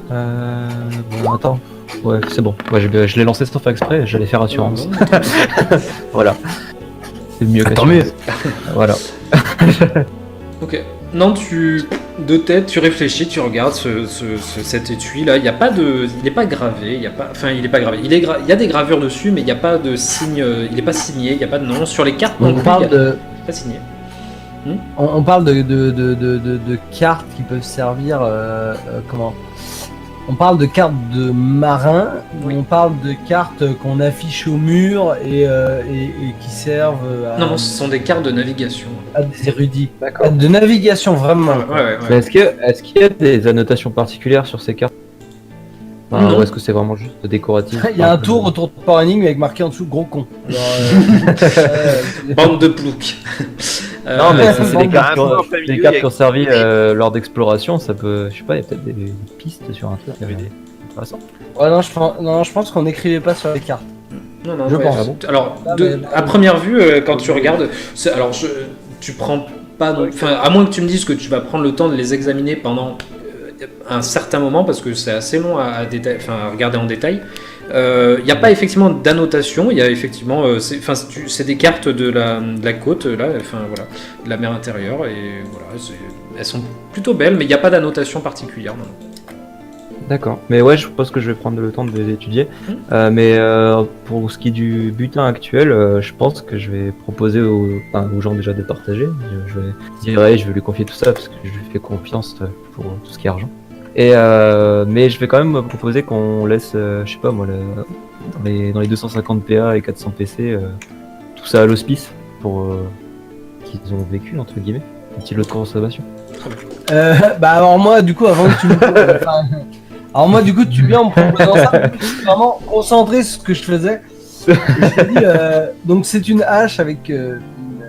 Bon, attends. Ouais, c'est bon. Ouais, je l'ai lancé sans faire exprès, j'allais faire assurance. Voilà. C'est mieux Tant mieux. Voilà. Ok. Non, de tête, tu réfléchis, tu regardes cet étui là. Il n'est pas gravé. Il est pas gravé. Il y a des gravures dessus, mais il n'y a pas de signe. Il n'est pas signé. Il n'y a pas de nom sur les cartes. On parle de. Pas signé. On parle de cartes qui peuvent servir. Comment? On parle de cartes de marins, Oui. on parle de cartes qu'on affiche au mur et qui servent à, Non, ce sont des cartes de navigation. à des érudits. D'accord. De navigation, vraiment. Ouais. Mais est-ce qu'il y a des annotations particulières sur ces cartes? Non. Ou est-ce que c'est vraiment juste décoratif? Il y a un tour autour de Port Énigme avec marqué en dessous gros con. Bande de ploucs. Non, mais si c'est des bon, cartes, bah, un peu des milieu, cartes il y a- qui ont servi lors d'exploration, ça peut. Je sais pas, il y a peut-être des pistes sur un truc. Intéressant. Ouais, non, je pense qu'on n'écrivait pas sur les cartes. Non, Je ouais. pense. Ah bon Alors, Ah, à première vue, quand tu regardes, tu prends pas, enfin, à moins que tu me dises que tu vas prendre le temps de les examiner pendant un certain moment, parce que c'est assez long à regarder en détail. Il n'y a pas effectivement d'annotation, il y a effectivement, c'est des cartes de la côte, là, enfin voilà, de la mer intérieure, et voilà, elles sont plutôt belles, mais il n'y a pas d'annotation particulière. Non. D'accord. Mais ouais, je pense que je vais prendre le temps de les étudier. Mais pour ce qui est du butin actuel, je pense que je vais proposer aux gens déjà de partager. Je vais lui confier tout ça parce que je lui fais confiance pour tout ce qui est argent. Mais je vais quand même proposer qu'on laisse, je sais pas moi, dans les 250 PA et 400 PC, tout ça à l'hospice pour qu'ils ont vécu entre guillemets, un petit lot de consommation. Alors moi, du coup, avant que tu me... alors moi, du coup, tu viens en me proposant ça, je suis vraiment concentré sur ce que je faisais. Et je te dis, donc c'est une hache avec...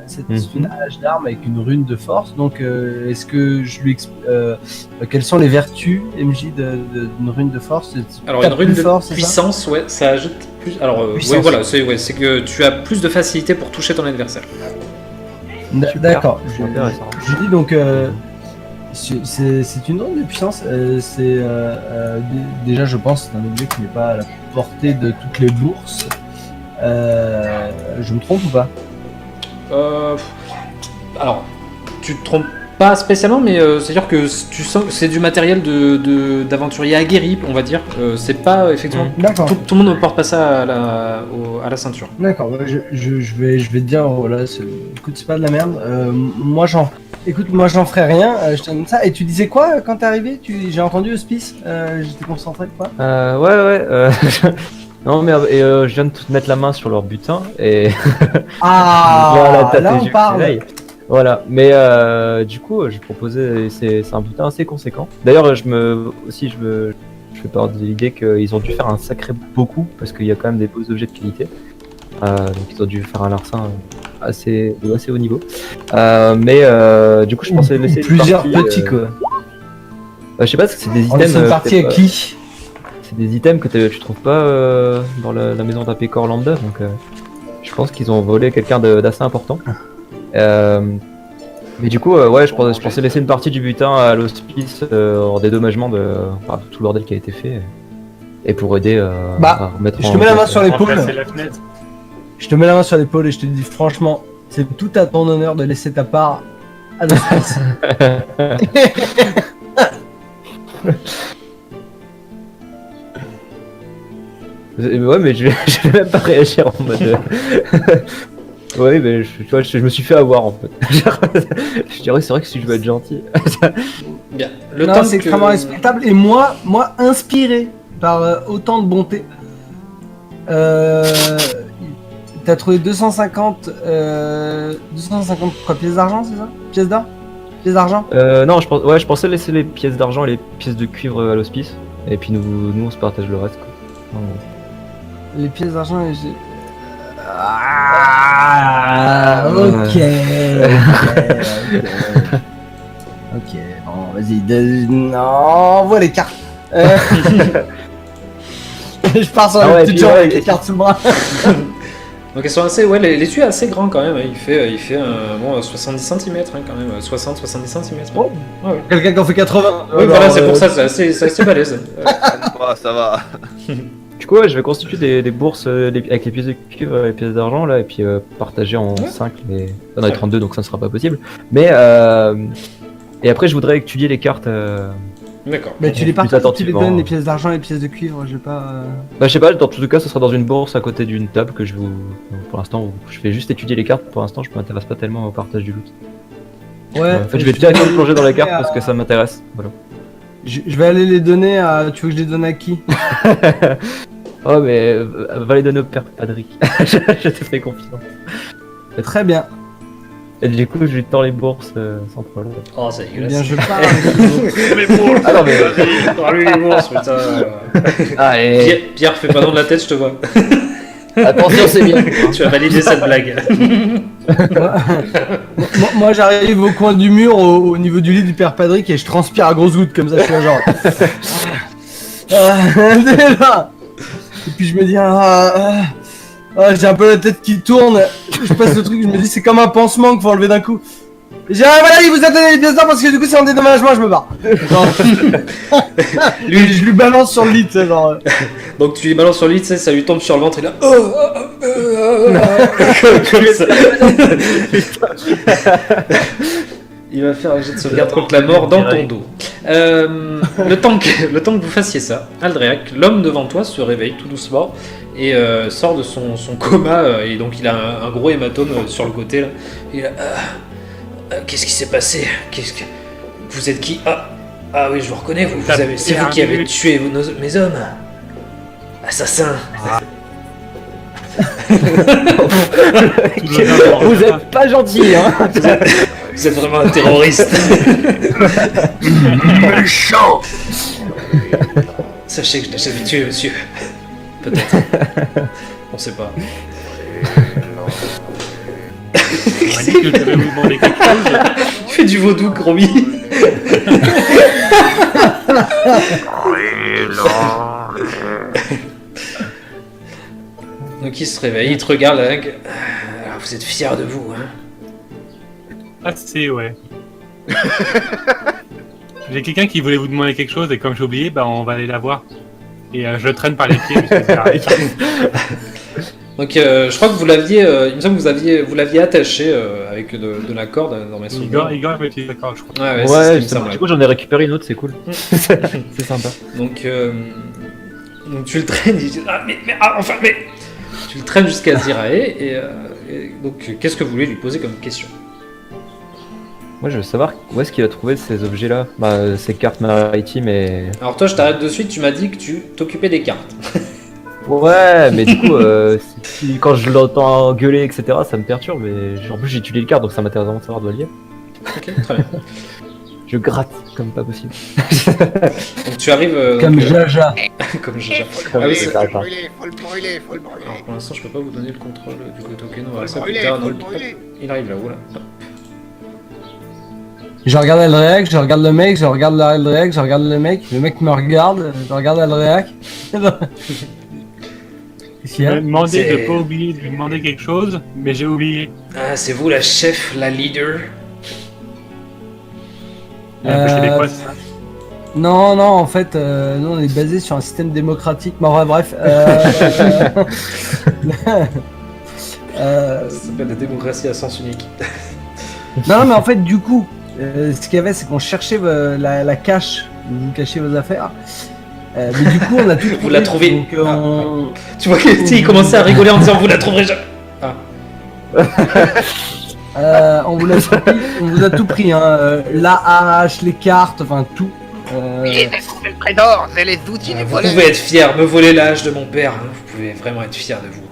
c'est une hache d'arme avec une rune de force, donc est-ce que je lui quelles sont les vertus MJ d'une rune de force? Alors une rune de force, puissance, ouais, ça ajoute plus. Alors Puissance. ouais, voilà, c'est que tu as plus de facilité pour toucher ton adversaire. D'accord. C'est intéressant. Je dis donc c'est une rune de puissance. Déjà, je pense que c'est un objet qui n'est pas à la portée de toutes les bourses. Je me trompe ou pas? Alors, tu te trompes Pas spécialement, mais c'est-à-dire que tu sens que c'est du matériel d'aventurier aguerri, on va dire. C'est pas effectivement. D'accord. Tout le monde ne porte pas ça à la ceinture. D'accord, bah, je vais te dire, voilà, écoute, c'est pas de la merde. Moi j'en ferai rien, je te donne ça. Et tu disais quoi quand t'es arrivé? J'ai entendu hospice, j'étais concentré, quoi. Ouais. Non, mais je viens de te mettre la main sur leur butin et. Ah, t'as là tes on yeux parle. qui s'éveillent. Voilà, mais du coup, je proposais, c'est un butin assez conséquent. D'ailleurs, je fais part de l'idée qu'ils ont dû faire un sacré beaucoup parce qu'il y a quand même des beaux objets de qualité. Donc ils ont dû faire un larcin assez haut niveau. Mais du coup, je pensais laisser une plusieurs partie, petits, quoi. je sais pas, parce que c'est des On laisse items. une partie à qui? C'est des items que tu trouves pas dans la maison d'un pécor lambda, donc je pense qu'ils ont volé quelqu'un d'assez important. Mais du coup, ouais, je pensais laisser une partie du butin à l'hospice en dédommagement de tout le bordel qui a été fait. Et pour aider à remettre je te mets la main sur l'épaule. Remplacer la fenêtre. Je te mets la main sur l'épaule et je te dis franchement, c'est tout à ton honneur de laisser ta part à l'hospice. Ouais, mais je vais même pas réagir en mode. Ouais, mais tu vois, je me suis fait avoir en fait. Je dirais, c'est vrai que si je veux être gentil. Bien. Non, c'est extrêmement respectable et moi inspiré par autant de bonté. T'as trouvé 250 quoi, pièces d'argent, c'est ça? Pièces d'or? Pièces d'argent? Non, je pensais laisser les pièces d'argent et les pièces de cuivre à l'hospice. Et puis nous on se partage le reste, quoi. Les pièces d'argent et ok. Ok, bon, vas-y, non, envoie les cartes. Je pars sur la petite jambe avec les cartes sous le bras. Donc elles sont assez, ouais, l'étui est assez grand quand même. Il fait 70 cm quand même, 60-70 cm. Oh. Ouais. Quelqu'un qui en fait 80. Oui, voilà, c'est pour ça, c'est assez balèze. Ça va. Du coup, ouais, je vais constituer des bourses avec les pièces de cuivre et les pièces d'argent là, et puis partager en 5 les. On en a 32, donc ça ne sera pas possible. Mais et après, je voudrais étudier les cartes. D'accord. Mais tu les Plus partages, tu les attentivement. donnes, les pièces d'argent et les pièces de cuivre, je vais pas. Bah, je sais pas, dans tout cas, ce sera dans une bourse à côté d'une table que je vous. Pour l'instant, je vais juste étudier les cartes. Pour l'instant, je m'intéresse pas tellement au partage du loot. Ouais. En fait, je vais directement me plonger dans les cartes parce que ça m'intéresse. Voilà. Je vais aller les donner à. Tu veux que je les donne à qui? Oh, mais va les donner au père Padric. Je te fais confiance. Très bien. Et du coup, je lui tends les bourses sans problème. Oh, c'est Eh bien, dégueulasse. je pars. Mais bon, Ah non, mais. Oh, lui, les bourses, putain. Allez, Pierre, fais pas dans de la tête, je te vois. attention, c'est bien. Tu vas valider cette blague. Moi, j'arrive au coin du mur, au niveau du lit du père Padric, et je transpire à grosses gouttes comme ça. Je suis là, genre. Là. Et puis je me dis, j'ai un peu la tête qui tourne. Je passe le truc, je me dis, c'est comme un pansement qu'il faut enlever d'un coup. Et j'ai voilà, il vous a donné les pièces d'or parce que du coup, c'est en dédommagement, je me barre. Genre, je lui balance sur le lit, tu sais, genre. Donc tu les balances sur lui, tu sais, ça lui tombe sur le ventre, il a. Comme ça. Il va faire un jet de sauvegarde contre la mort dans ton dos. Le temps que vous fassiez ça, Aldréac, l'homme devant toi se réveille tout doucement et sort de son coma. Et donc il a un gros hématome sur le côté. Là. Il a, qu'est-ce qui s'est passé? Vous êtes qui? Ah oui, je vous reconnais, c'est vous qui avez tué mes hommes. Assassin. Vous êtes pas gentil, hein. Vous êtes vraiment un terroriste. Méchant. Sachez que je l'ai jamais tué, monsieur. Peut-être. On sait pas. On m'a dit que je devais vous demander quelque chose. Tu fais du vaudou, Gromy. Donc il se réveille, il te regarde là. Alors, vous êtes fiers de vous, hein? Ah, c'est ouais. J'ai quelqu'un qui voulait vous demander quelque chose et comme j'ai oublié, bah on va aller la voir. Et je le traîne par les pieds. Parce que Donc je crois que vous l'aviez, il me semble que vous l'aviez attaché avec de la corde dans mes souvenirs. Igor avait été d'accord, je crois. Ouais, c'est ce qui me justement. semble. Du coup, j'en ai récupéré une autre, c'est cool. C'est sympa. Donc tu le traînes, enfin mais tu le traînes jusqu'à Zirae et donc qu'est-ce que vous voulez lui poser comme question? Moi, je veux savoir où est-ce qu'il a trouvé ces objets-là. Bah, ces cartes maritimes et. Alors toi je t'arrête de suite, tu m'as dit que tu t'occupais des cartes. Ouais, mais du coup, quand je l'entends gueuler, etc., ça me perturbe. Mais en plus, j'ai étudié les cartes, donc ça m'intéresse vraiment de savoir d'où elle vient. Ok, très bien. Je gratte comme pas possible. Donc tu arrives Comme donc, Jaja. comme Jaja. Faut Ah oui, le c'est- brûler, faut le brûler, faut le brûler, faut le brûler. Alors pour l'instant je peux pas vous donner le contrôle du token, on va Faut le ça plus brûler, tard. faut le Donc, hop, brûler. il arrive là, voilà. Je regarde Eldrac, je regarde le mec, je regarde Eldrac, je regarde le mec me regarde, je regarde Eldrac. Qu'est-ce qu'il y Il a m'a demandé C'est- de pas oublier de lui demander quelque chose, mais j'ai oublié. Ah, c'est vous la chef, la leader. Il a empêché des Euh, postes. Non, en fait, nous on est basé sur un système démocratique. Mais enfin, bref. Ça s'appelle la démocratie à sens unique. Non, mais en fait, du coup, ce qu'il y avait, c'est qu'on cherchait la cache où vous cachez vos affaires. Mais du coup, on a tout trouvé. Vous la trouvez. Donc, Tu vois qu'il commençait à rigoler en disant vous la trouverez jamais. on vous l'a tout pris, on vous a tout pris, hein. La hache, les cartes, enfin tout. Il a trouvé le trésor, c'est les outils des Vous voleurs. pouvez être fier, me voler l'âge de mon père. Hein. Vous pouvez vraiment être fier de vous.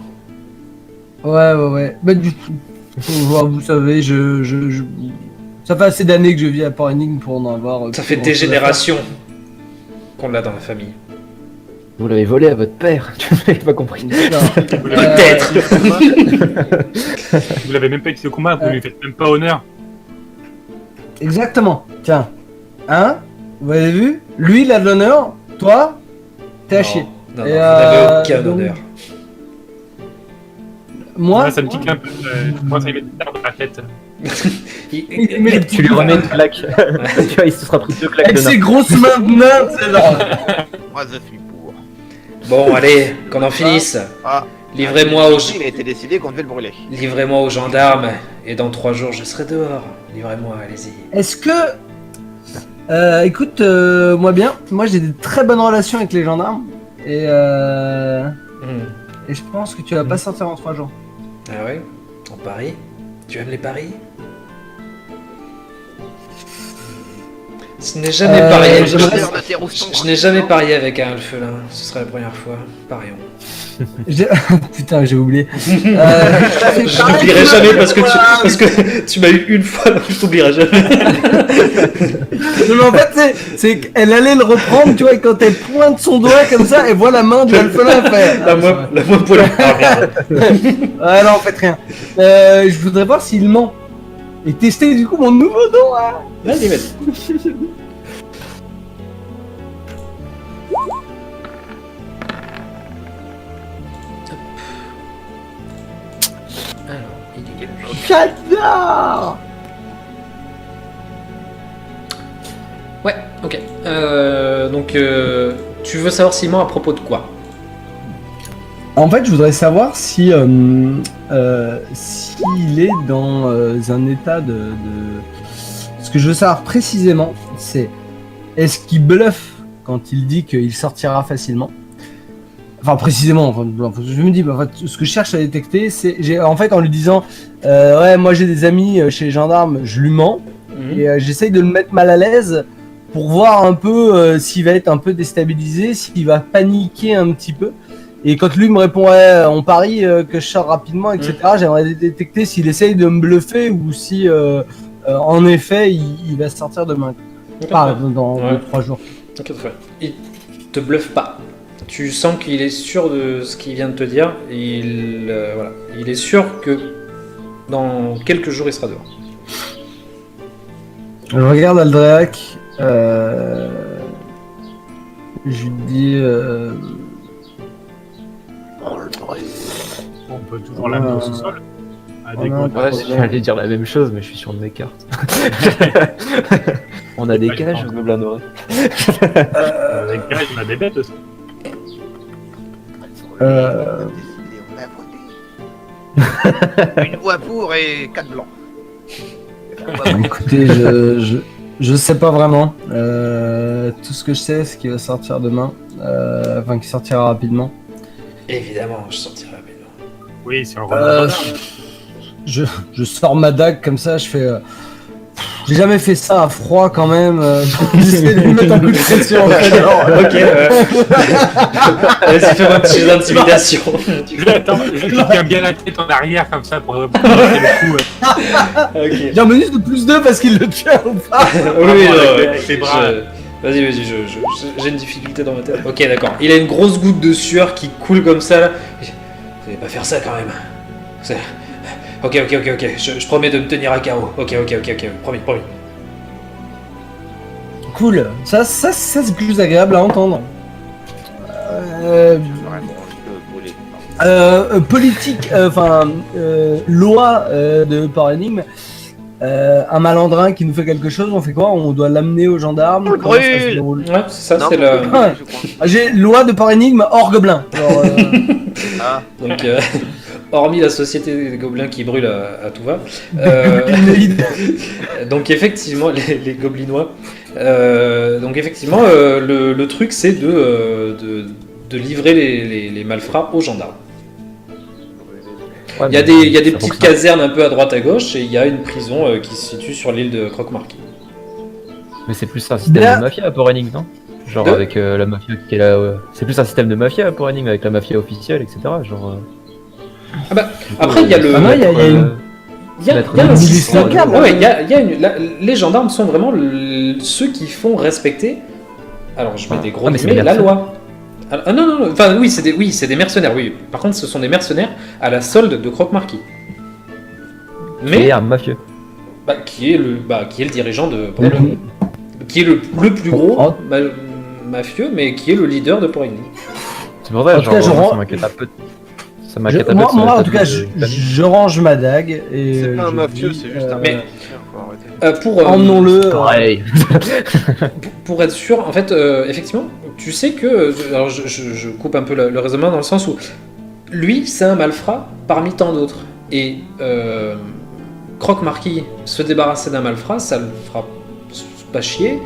Ouais. Bah du coup, vous savez, ça fait assez d'années que je vis à Port Énigme pour en avoir. Ça fait grand des chose à faire. générations qu'on l'a dans la famille. Vous l'avez volé à votre père. Tu n'avez pas compris. Peut-être. Vous l'avez même pas utilisé au combat, vous lui faites même pas honneur. Exactement. Tiens, hein? Vous avez vu? Lui, il a de l'honneur. Toi, t'es à chier. Non, Et, vous n'avez aucun donc- honneur. Moi, Ouais, ça me tique un peu, moi ça me met des terres dans la tête. il met les petits Tu lui coups. remets une claque. Tu vois, il se sera pris 2 claques Avec de ses nain. grosses mains de nain, c'est là. Moi je suis pour. Bon, allez, qu'on en finisse. Ah, Livrez-moi aux, il a été décidé qu'on devait le brûler. livrez-moi aux gendarmes. Et dans 3 jours, je serai dehors. Livrez-moi, allez-y. Est-ce que. Écoute, moi bien. Moi, j'ai des très bonnes relations avec les gendarmes. Et je pense que tu vas pas sortir en 3 jours. Ah ouais? En Paris? Tu aimes les paris? Je n'ai jamais parié. j'aimerais- Je n'ai jamais parié avec un alphelin. Ce serait la première fois. Parions. Putain, j'ai oublié. Je t'oublierai jamais parce que tu m'as eu une fois, donc je t'oublierai jamais. Non, mais en fait, c'est qu'elle allait le reprendre, tu vois, et quand elle pointe son doigt comme ça, elle voit la main de l'alphelin faire. La moins poilue. Ah, merde. Ah non, faites rien. Je voudrais voir s'il ment. Et tester du coup mon nouveau don. Hein. Vas-y, vas-y. Alors, il est J'adore. Ouais, ok. Donc, tu veux savoir Simon à propos de quoi? En fait, je voudrais savoir si s'il est dans un état de. Ce que je veux savoir précisément, c'est est-ce qu'il bluffe quand il dit qu'il sortira facilement? Enfin, précisément. Enfin, je me dis, en fait, ce que je cherche à détecter, c'est, en fait, en lui disant, ouais, moi j'ai des amis chez les gendarmes, je lui mens et j'essaye de le mettre mal à l'aise pour voir un peu s'il va être un peu déstabilisé, s'il va paniquer un petit peu. Et quand lui me répond ouais, on parie que je sors rapidement, etc., j'aimerais détecter s'il essaye de me bluffer ou si en effet il va sortir demain. Pas dans Ouais. 3 jours. Ok, très bien. Il te bluffe pas. Tu sens qu'il est sûr de ce qu'il vient de te dire. Et voilà. Il est sûr que dans quelques jours il sera dehors. Je regarde Aldreac. Je lui dis. On peut toujours l'amener au sous-sol. À des Ouais, comptes. Ouais, j'allais dire la même chose, mais je suis sur mes cartes. On a des Ouais, cages, je pense. meubles à Noël. Avec Greg, on a des bêtes aussi. On a volé. Une voix pour et 4 blancs. Écoutez, je sais pas vraiment. Tout ce que je sais, c'est qu'il va sortir demain. Enfin, qu'il sortira rapidement. Évidemment, je sortirai rapidement. Oui, c'est un Euh, roman. je sors ma dague comme ça, je fais. J'ai jamais fait ça à froid quand même. J'essaie de lui mettre un coup de pression. En fait, alors, Ok, vas-y, fais-moi un petit jeu d'intimidation. Je tiens bien la tête en arrière comme ça pour passer le coup. Ok. J'ai un bonus de +2 parce qu'il le tue ou pas. Oui, avec les bras. Vas-y, j'ai une difficulté dans ma tête. Ok, d'accord. Il a une grosse goutte de sueur qui coule comme ça là. Vous allez pas faire ça quand même. C'est- Ok, je promets de me tenir à carreau. Ok, promis. Cool. Ça c'est plus agréable à entendre. Politique, loi de Power Énigme. Un malandrin qui nous fait quelque chose, on fait quoi? On doit l'amener aux gendarmes? On le Comment ça se brûle. déroule? Ouais, c'est ça, Non, c'est mais- le. je crois. J'ai loi de Power Énigme hors gobelin. Genre, Ah, Donc, hormis la société des gobelins qui brûle à tout va. Donc effectivement, les gobelinois. Donc effectivement, le truc c'est de livrer les malfrats aux gendarmes. Ouais, Il y a mais des ça petites fonctionne. casernes un peu à droite à gauche et il y a une prison qui se situe sur l'île de Croque-Marquis. Mais c'est plus un système Là- de mafia pour Enigme, non? Genre De- avec la mafia qui est là. C'est plus un système de mafia pour Enigme avec la mafia officielle, etc. Genre. Ah bah, après il y a le. Ah ouais, il y a une- Il y a mettre un une système. milice locale, Ouais, il y a les gendarmes sont vraiment ceux qui font respecter. Alors je mets des gros Ah, mais c'est guillemets, des la mercenaires. loi. Ah non, enfin oui, c'est des mercenaires, oui. Par contre, ce sont des mercenaires à la solde de Croque-Marquis. Mais Et un mafieux. qui est le dirigeant de qui est le plus gros Oh. mafieux, mais qui est le leader de Porigny. C'est pour ça, En tout genre, cas, je moi, rends- ça m'inquiète un peu. Ça m'inquiète un peu. Moi, de ce en tout tableau cas, de famille. je range ma dague et. C'est pas un je mafieux, dis, c'est juste un mais- mafia, faut arrêter. Emmenons-le. Pareil. Pour être sûr, en fait, effectivement, tu sais que. Alors, je coupe un peu le raisonnement dans le sens où. Lui, c'est un malfrat parmi tant d'autres. Et Croque-Marquis se débarrasser d'un malfrat, ça le fera pas chier.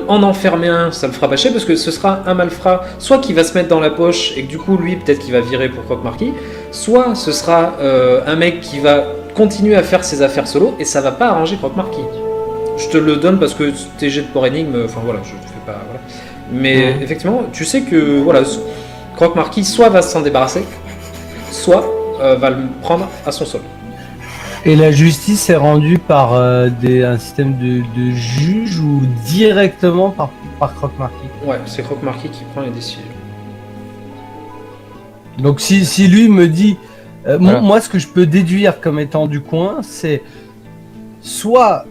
En enfermer un, ça le fera pas chier parce que ce sera un malfrat, soit qui va se mettre dans la poche et que du coup, lui, peut-être qu'il va virer pour Croque-Marquis, soit ce sera un mec qui va continuer à faire ses affaires solo et ça va pas arranger Croque-Marquis. Je te le donne parce que t'es jet de port énigme, enfin voilà, je te fais pas. Voilà. Mais effectivement, tu sais que voilà, Croque-Marquis soit va s'en débarrasser, soit va le prendre à son sol. Et la justice est rendue par un système de juge ou directement par Croque-Marquis. Ouais, c'est Croque-Marquis qui prend les décisions. Donc si lui me dit, Voilà. moi ce que je peux déduire comme étant du coin, c'est soit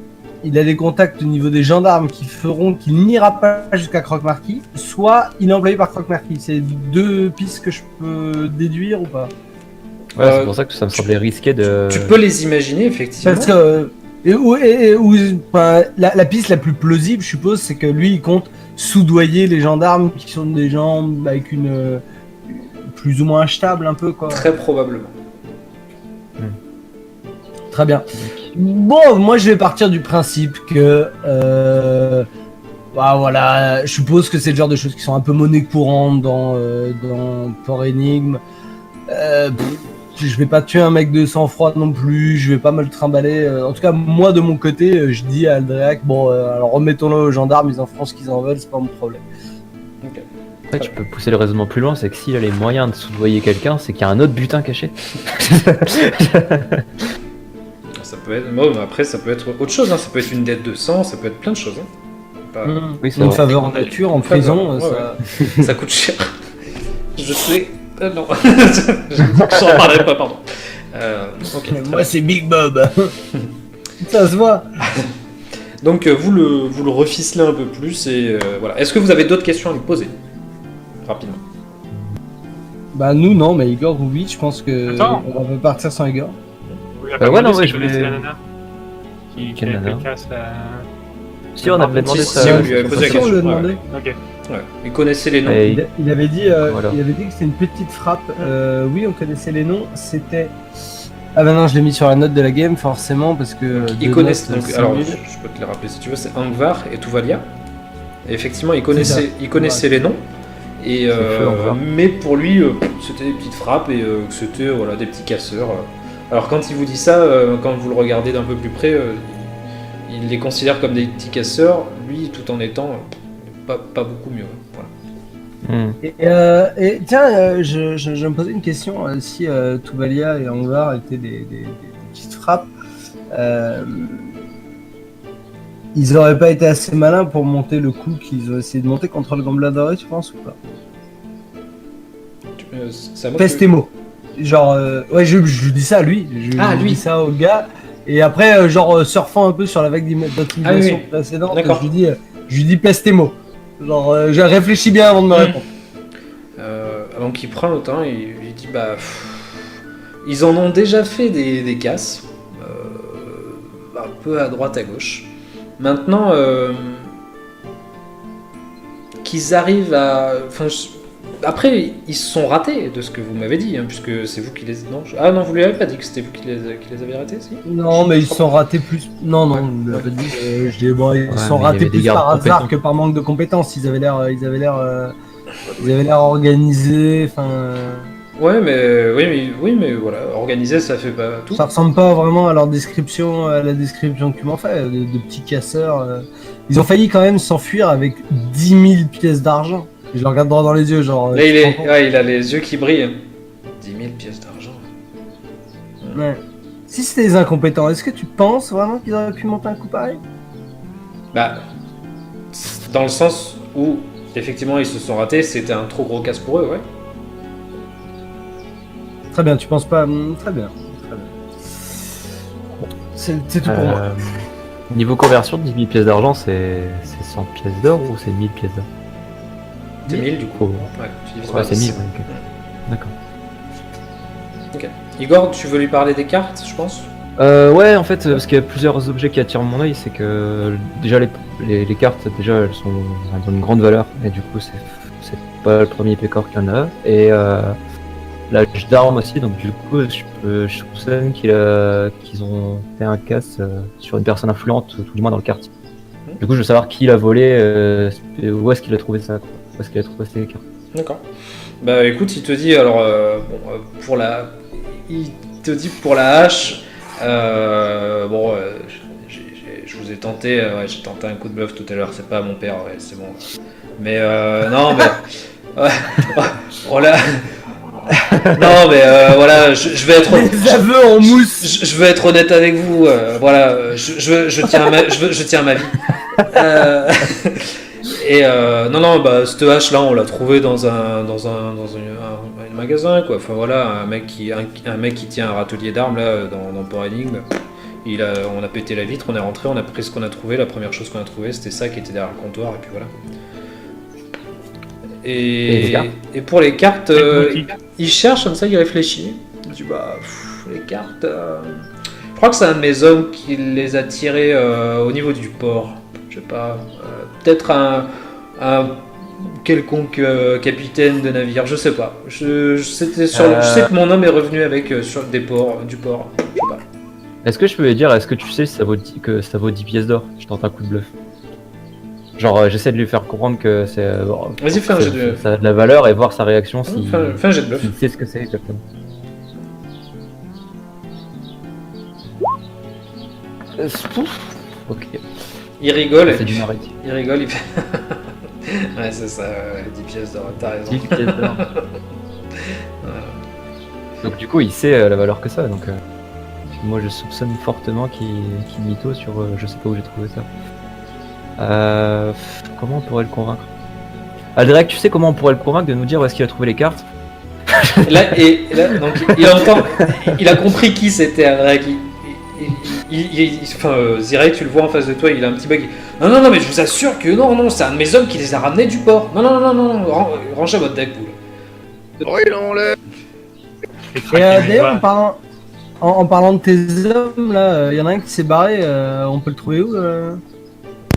il a des contacts au niveau des gendarmes qui feront qu'il n'ira pas jusqu'à Croque-Marquis, soit il est employé par Croque-Marquis. C'est deux pistes que je peux déduire ou pas? Ouais, c'est pour ça que ça me semblait risqué de. Tu peux les imaginer, effectivement. Parce que la piste la plus plausible, je suppose, c'est que lui il compte soudoyer les gendarmes qui sont des gens avec une plus ou moins achetable un peu quoi. Très probablement. Très bien. Bon, moi je vais partir du principe que voilà, je suppose que c'est le genre de choses qui sont un peu monnaie courante dans Port Énigme. Je vais pas tuer un mec de sang-froid non plus, je vais pas me le trimballer. En tout cas, moi de mon côté, je dis à Aldréac, bon, alors remettons-le aux gendarmes, ils en feront ce qu'ils en veulent, c'est pas mon problème. Après, tu peux pousser le raisonnement plus loin, c'est que s'il a les moyens de soudoyer quelqu'un, c'est qu'il y a un autre butin caché. Ça peut être. Bon, mais après, ça peut être autre chose. Hein. Ça peut être une dette de sang, ça peut être plein de choses. Hein. Pas- Oui, c'est Une vrai. faveur en nature, en Une faveur, prison, ouais, Ça coûte cher. Je sais. Non. J'en parlerai pas, pardon. Ok. très Moi c'est Big Bob. Ça se voit. Donc vous le reficelez un peu plus et voilà. Est-ce que vous avez d'autres questions à lui poser rapidement? Bah nous non, mais Igor oui, je pense que Attends. on va partir sans Igor. Oui, ouais, non, ouais, je je connaissais voulais- la nana. Qui Quelle a fait nana casse la. Si, on avait demandé Si, ça. si, on lui avait posé la Si, on question. lui a ouais. demandé. Ok. Ouais. Il connaissait les noms. Et Il avait dit, Voilà. il avait dit que c'était une petite frappe. Oui, on connaissait les noms. C'était. Ah bah non, je l'ai mis sur la note de la game forcément parce que. Ils deux connaissent. notes, Donc, c'est alors, nul. je peux te les rappeler si tu veux. C'est Angvar et Tuvalia. Et effectivement, il ça. connaissait les noms. Et feu, Angvar. mais pour lui, c'était des petites frappes et que c'était voilà des petits casseurs. Alors quand il vous dit ça, quand vous le regardez d'un peu plus près, il les considère comme des petits casseurs. Lui, tout en étant pas beaucoup mieux. Voilà. Hmm. Et tiens, je me posais une question. Si Tuvalia et Angvar étaient des petites frappes, ils auraient pas été assez malins pour monter le coup qu'ils ont essayé de monter contre le Gambler doré, tu penses ou pas? C'est à moi que- Pestemo. Genre, ouais, je lui dis ça à lui. Je lui. dis ça au gars. Et après, surfant un peu sur la vague d'intimidation oui. précédente, D'accord. je lui dis Pestemo. Genre, je réfléchis bien avant de me répondre. Donc il prend le temps et il dit bah ils en ont déjà fait des casses un peu à droite à gauche. Maintenant qu'ils arrivent à après ils se sont ratés de ce que vous m'avez dit puisque c'est vous qui les ah non vous lui avez pas dit que c'était vous qui les avez ratés si Non, mais ils se sont ratés plus. Non, il m'avait dit. Je dis, bon, ils se sont mais il y ratés avait des plus gardes par hasard compétents. que par manque de compétences. Ils avaient l'air organisés. Enfin, ouais oui mais voilà organiser ça fait pas tout. ça ressemble pas vraiment à leur description, à la description que tu m'en fais, de petits casseurs. Ils ont failli quand même s'enfuir avec 10 000 pièces d'argent. Je le regarde droit dans les yeux, genre. Là tu te rends compte il a les yeux qui brillent. 10 000 pièces d'argent. Ouais. Si c'était des incompétents, est-ce que tu penses vraiment qu'ils auraient pu monter un coup pareil? Bah, dans le sens où, effectivement, ils se sont ratés, c'était un trop gros casse pour eux, ouais. Très bien, tu penses pas. Très bien. C'est tout pour moi. Niveau conversion, 10 000 pièces d'argent, c'est 100 pièces d'or ou c'est 1000 pièces d'or? C'est 1000 du coup. Oh. Ouais, tu divises Ouais, par c'est 10. 1000, ok. D'accord. Igor, tu veux lui parler des cartes, je pense? Ouais, en fait, parce qu'il y a plusieurs objets qui attirent mon œil, c'est que déjà les cartes, déjà, elles ont une grande valeur, et du coup, c'est pas le premier pécor qu'il y en a. Et l'âge d'armes aussi, donc du coup, je soupçonne qu'ils ont fait un casse sur une personne influente, tout du moins dans le quartier. Du coup, je veux savoir qui l'a volé, où est-ce qu'il a trouvé ça, quoi. Où est-ce qu'il a trouvé ces cartes. D'accord. Bah écoute, il te dit alors il te dit pour la hache. Je vous ai tenté, j'ai tenté un coup de bluff tout à l'heure. C'est pas mon père, ouais, c'est bon. Mais non, mais ouais, oh là. Non, mais voilà, je vais être. Les aveux en mousse. Je veux être honnête avec vous. Voilà, je tiens à ma vie. Et non, bah cette hache là, on l'a trouvée dans un magasin quoi. Enfin voilà, un mec qui tient un râtelier d'armes là dans Port Énigme. On a pété la vitre, on est rentré, on a pris ce qu'on a trouvé. La première chose qu'on a trouvé, c'était ça qui était derrière le comptoir et puis voilà. Et pour les cartes, il cherche comme ça, il réfléchit. Il dit bah les cartes. Je crois que c'est un de mes hommes qui les a tirées au niveau du port. Je sais pas, peut-être un quelconque capitaine de navire, je sais pas. Je sais que mon homme est revenu avec sur du port. Je sais pas. Est-ce que je peux lui dire, est-ce que tu sais si que ça vaut 10 pièces d'or? Je tente un coup de bluff. Genre, j'essaie de lui faire comprendre que c'est. Vas-y, fais un jet de. Ça a de la valeur et voir sa réaction si. Fais un jet de bluff. Il sait ce que c'est exactement. Ok. Il rigole. C'est du marit. Il rigole, il fait. Ouais, c'est ça, 10 pièces d'or, t'as raison. 10 pièces d'or. Donc, du coup, il sait la valeur que ça. Donc, moi, je soupçonne fortement qu'il mytho sur. Je sais pas où j'ai trouvé ça. Comment on pourrait le convaincre? Aldrac, tu sais comment on pourrait le convaincre de nous dire où est-ce qu'il a trouvé les cartes? Et là, donc, il a compris qui c'était Aldrac. Ziray, tu le vois en face de toi, il a un petit bug. Non, mais je vous assure que non, c'est un de mes hommes qui les a ramenés du port. Non, rangez votre deck, boule. Brûlons-le. Et d'ailleurs, en parlant de tes hommes, là, y en a un qui s'est barré, on peut le trouver où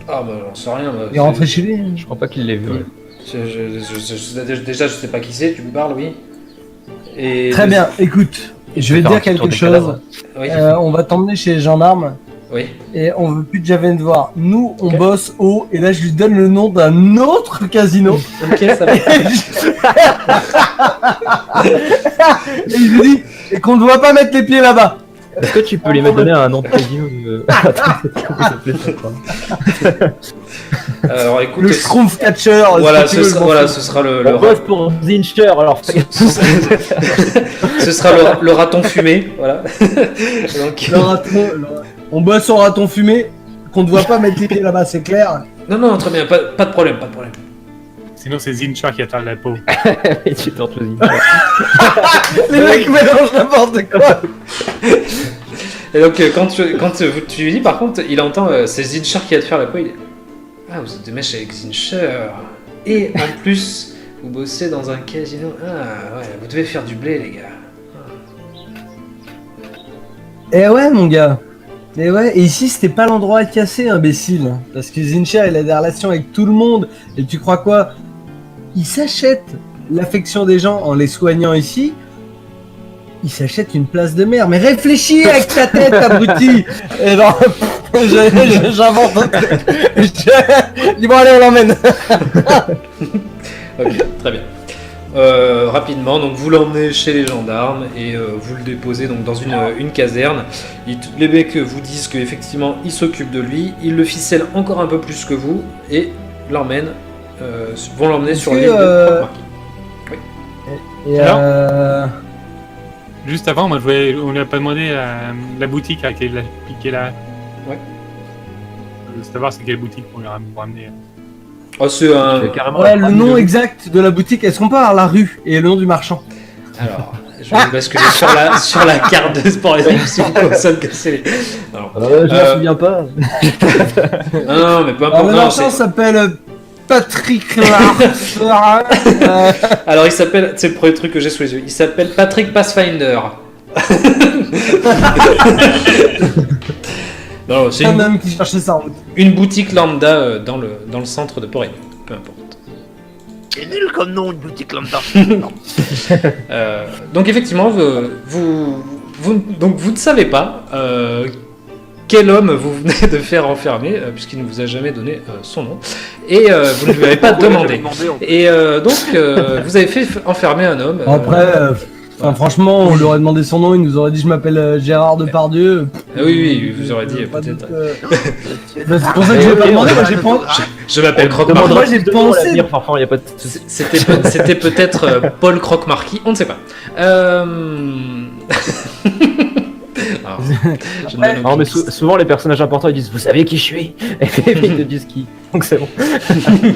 Ah bah j'en sais rien. Il est rentré chez lui. Je crois pas qu'il l'ait vu. Ouais. Déjà, je sais pas qui c'est, tu me parles, oui. Et Très bien, écoute, je vais te faire un dire petit tour quelque des chose. cadavres. Oui, On va t'emmener chez les gendarmes oui. et on veut plus que Javen te voir. Nous, on Ok. bosse haut et là, je lui donne le nom d'un autre casino. Ok, ça va. Et je lui dis et qu'on ne doit pas mettre les pieds là-bas. Est-ce que tu peux lui mettre donner un nom de casino de... Attends, comment ça s'appelait ça, quoi. Alors écoute, Le Schtroumpf Catcher. voilà, si tu veux, je m'en fous. ce sera le On bosse pour Zincher, alors ce sera le raton fumé, voilà. Donc, Le raton, on bosse au raton fumé, qu'on ne doit pas mettre les pieds là-bas, c'est clair. non, très bien, pas de problème, pas de problème. Sinon, c'est Zincha qui attend la peau. Et tu tentes le Zincher. Les mecs mélangent n'importe quoi. Et donc tu lui dis, par contre, il entend c'est Zincher qui va te faire la peau. Il dit, ah, vous êtes de mèche avec Zincher. Et en plus, vous bossez dans un casino. Ah ouais, vous devez faire du blé, les gars. Eh ouais, mon gars. Et ouais, et ici c'était pas l'endroit à casser, imbécile. Parce que Zincher, il a des relations avec tout le monde. Et tu crois quoi? Il s'achète l'affection des gens en les soignant ici. Il s'achète une place de mer. Mais réfléchis avec ta tête, abruti. Et non, j'invente un truc. Dis bon, allez, on l'emmène. Ok, très bien. Rapidement, donc vous l'emmenez chez les gendarmes et vous le déposez donc dans une caserne. Les mecs vous disent qu'effectivement ils s'occupent de lui, ils le ficellent encore un peu plus que vous et l'emmènent, vont l'emmener sur l'île de Croque-Marquis. Et Alors Juste avant, moi, on lui a pas demandé la boutique à laquelle il a piqué là. Ouais. Je veux savoir c'est quelle boutique pour lui ramener. Oh, c'est un. C'est carrément ouais, la le phrase nom de- exact de la boutique, est-ce qu'on peut avoir la rue et le nom du marchand? Alors, je vais basculer sur la carte de sport et si vous commencez à me casser les. Alors, Je m'en souviens pas. non, mais peu Alors, importe. le Non, marchand c'est- s'appelle Patrick Larfeur. Alors, il s'appelle. C'est le premier truc que j'ai sous les yeux. Il s'appelle Patrick Pathfinder. Non, c'est un homme qui cherchait sa route. une boutique lambda dans le centre de Port-Aignan. Peu importe. C'est nul comme nom, une boutique lambda. Donc effectivement, donc vous ne savez pas quel homme vous venez de faire enfermer, puisqu'il ne vous a jamais donné son nom, et vous ne lui avez pas demandé. Et donc vous avez fait enfermer un homme. Après, enfin, franchement, on lui aurait demandé son nom, il nous aurait dit je m'appelle Gérard Depardieu. Oui, vous aurez dit Pas peut-être. doute, c'est pour ça que je l'ai pas demandé, moi j'ai pensé. Je m'appelle Moi, Croque-Marquis. j'ai pensé- l'avenir, parfois, y a pas de souci. C'était peut-être Paul Croque-Marquis, on ne sait pas. Alors, je ne donne Non, mais aucune- souvent les personnages importants ils disent vous savez qui je suis et puis ils te disent qui, donc c'est bon.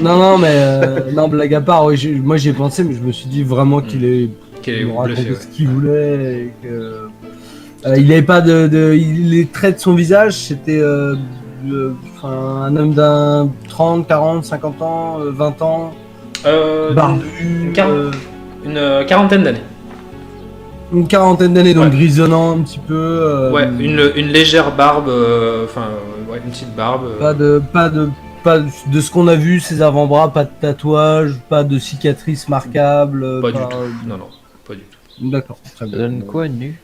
Non, mais non, blague à part, oui, moi j'y ai pensé, mais je me suis dit vraiment qu'il est. Quel est Il nous racontait bluffé, ouais. ce qu'il voulait. Et que, il avait pas les traits de son visage, c'était un homme d'un 30, 40, 50 ans, 20 ans, barbu, une quarantaine d'années. une quarantaine d'années, donc Ouais. grisonnant un petit peu. Ouais, une légère barbe, ouais, une petite barbe. Pas de ce qu'on a vu, ses avant-bras, pas de tatouage, pas de cicatrices marquables. Pas du tout. Non, pas du tout. D'accord, très Ça bien. donne quoi nu?